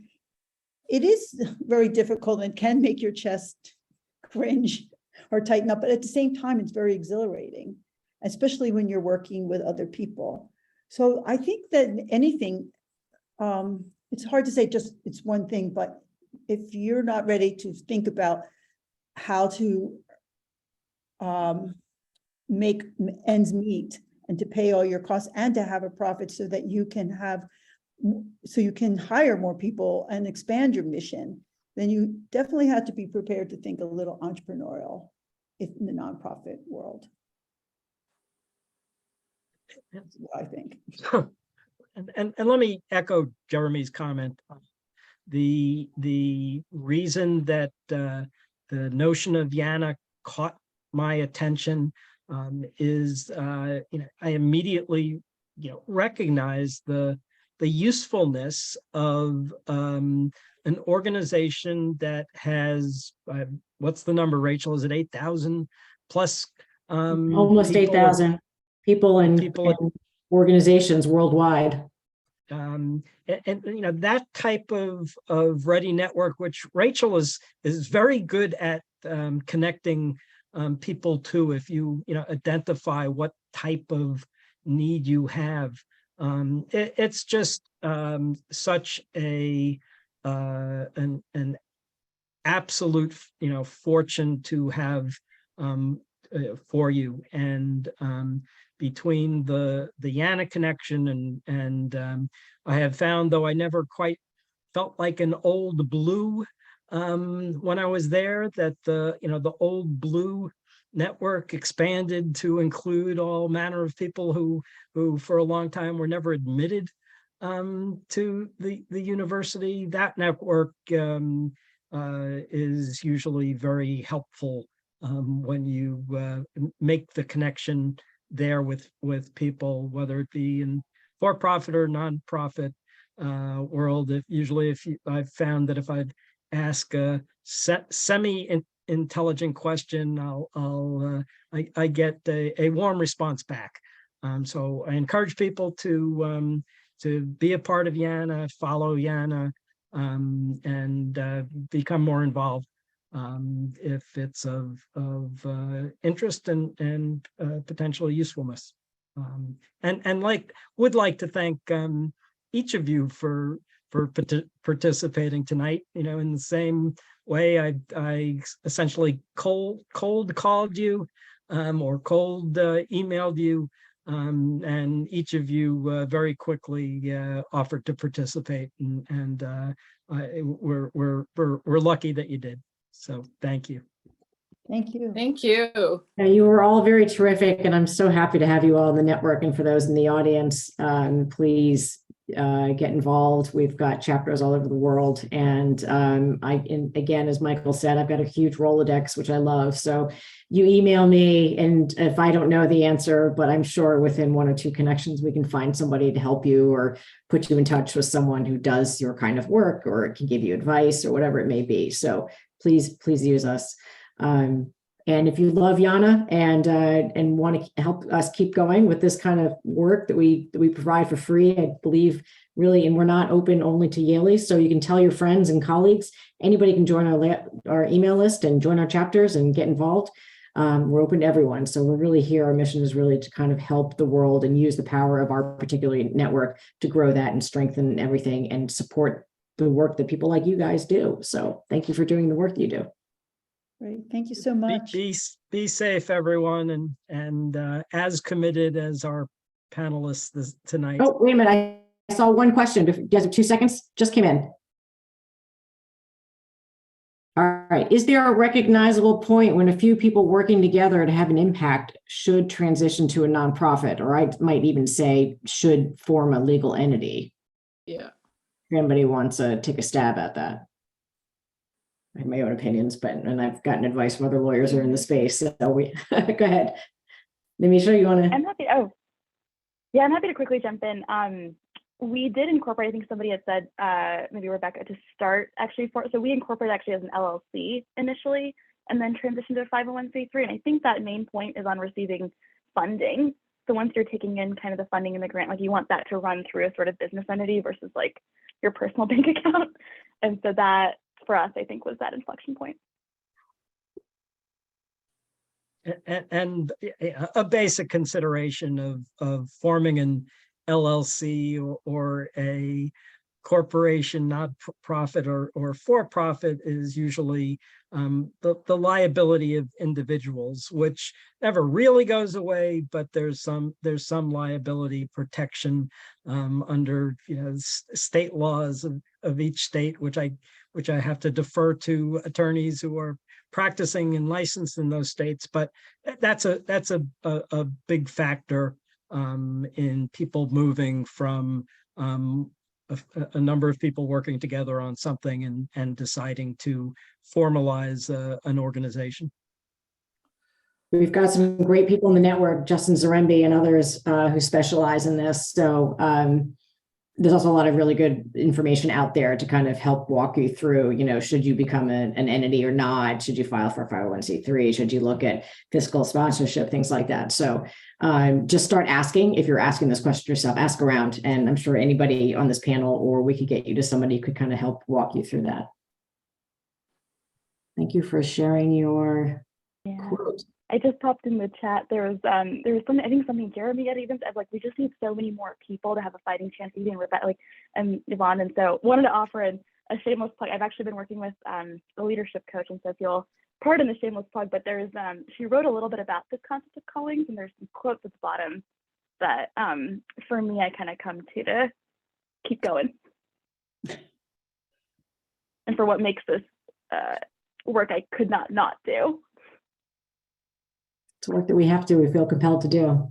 it is very difficult and can make your chest cringe or tighten up. But at the same time, it's very exhilarating, especially when you're working with other people. So I think that anything, it's hard to say just it's one thing, but if you're not ready to think about how to make ends meet and to pay all your costs and to have a profit so that you can hire more people and expand your mission, then you definitely have to be prepared to think a little entrepreneurial in the nonprofit world. That's what I think. And let me echo Jeremy's comment. The reason that the notion of Yana caught my attention is I immediately recognize the usefulness of an organization that has what's the number, Rachel? Is it 8,000 plus? Almost 8,000 people and organizations worldwide. And that type of ready network, which Rachel is very good at connecting people to, if you identify what type of need you have. It's just such an absolute fortune to have for you. And between the Yana connection and I have found, though I never quite felt like an old blue when I was there, that the old blue network expanded to include all manner of people who for a long time were never admitted to the university. That network is usually very helpful when you make the connection there with people, whether it be in for-profit or non-profit world. I've found that if I ask a semi-intelligent question, I get a warm response back. So I encourage people to be a part of YANA, follow YANA, and become more involved if it's of interest and potential usefulness. And would like to thank each of you for participating tonight. In the same way I essentially cold called you or cold emailed you, and each of you very quickly offered to participate, and we're lucky that you did. So thank you. Thank you. Thank you. Yeah, you were all very terrific, and I'm so happy to have you all in the network. And for those in the audience, please get involved. We've got chapters all over the world, and again, as Michael said, I've got a huge Rolodex, which I love. So you email me, and if I don't know the answer, but I'm sure within 1 or 2 connections, we can find somebody to help you or put you in touch with someone who does your kind of work or can give you advice or whatever it may be. So please use us. And if you love YANA and want to help us keep going with this kind of work that we provide for free, I believe really, and we're not open only to Yaleys, so you can tell your friends and colleagues. Anybody can join our email list and join our chapters and get involved. We're open to everyone. So we're really here. Our mission is really to kind of help the world and use the power of our particular network to grow that and strengthen everything and support the work that people like you guys do. So thank you for doing the work you do. Great. Thank you so much. Be safe, everyone, and as committed as our panelists tonight. Oh, wait a minute. I saw one question. Do you guys have 2 seconds? Just came in. All right. Is there a recognizable point when a few people working together to have an impact should transition to a nonprofit, or I might even say should form a legal entity? Yeah. If anybody wants to take a stab at that. I have my own opinions, and I've gotten advice from other lawyers who are in the space. So go ahead. Nimisha, you want to? I'm happy. Oh, yeah, I'm happy to quickly jump in. We did incorporate, I think somebody had said, maybe Rebecca, to start actually so we incorporated actually as an LLC initially, and then transitioned to a 501c3. And I think that main point is on receiving funding. So once you're taking in kind of the funding and the grant, like you want that to run through a sort of business entity versus like your personal bank account. And so that, for us, I think was that inflection point. And a basic consideration of forming an LLC or a corporation, not profit or for profit, is usually the liability of individuals, which never really goes away, but there's some liability protection under state laws of each state, which I have to defer to attorneys who are practicing and licensed in those states. But that's a big factor in people moving from a number of people working together on something and deciding to formalize an organization. We've got some great people in the network, Justin Zaremby and others who specialize in this. So there's also a lot of really good information out there to kind of help walk you through, should you become an entity or not? Should you file for 501c3? Should you look at fiscal sponsorship, things like that? So just start asking. If you're asking this question yourself, ask around. And I'm sure anybody on this panel, or we could get you to somebody who could kind of help walk you through that. Thank you for sharing your quote. I just popped in the chat. There was something, I think something Jeremy had even said, like, we just need so many more people to have a fighting chance, even Rebecca, and Yvonne. And so wanted to offer a shameless plug. I've actually been working with a leadership coach, and so if you'll pardon the shameless plug, but there's she wrote a little bit about this concept of callings, and there's some quotes at the bottom that for me I kind of come to keep going. And for what makes this work I could not do. It's work that we feel compelled to do.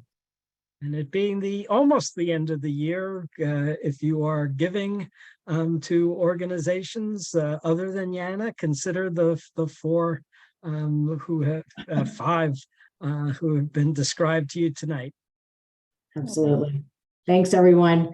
And it being almost the end of the year, if you are giving to organizations other than YANA, consider the four five who have been described to you tonight. Absolutely. Thanks, everyone.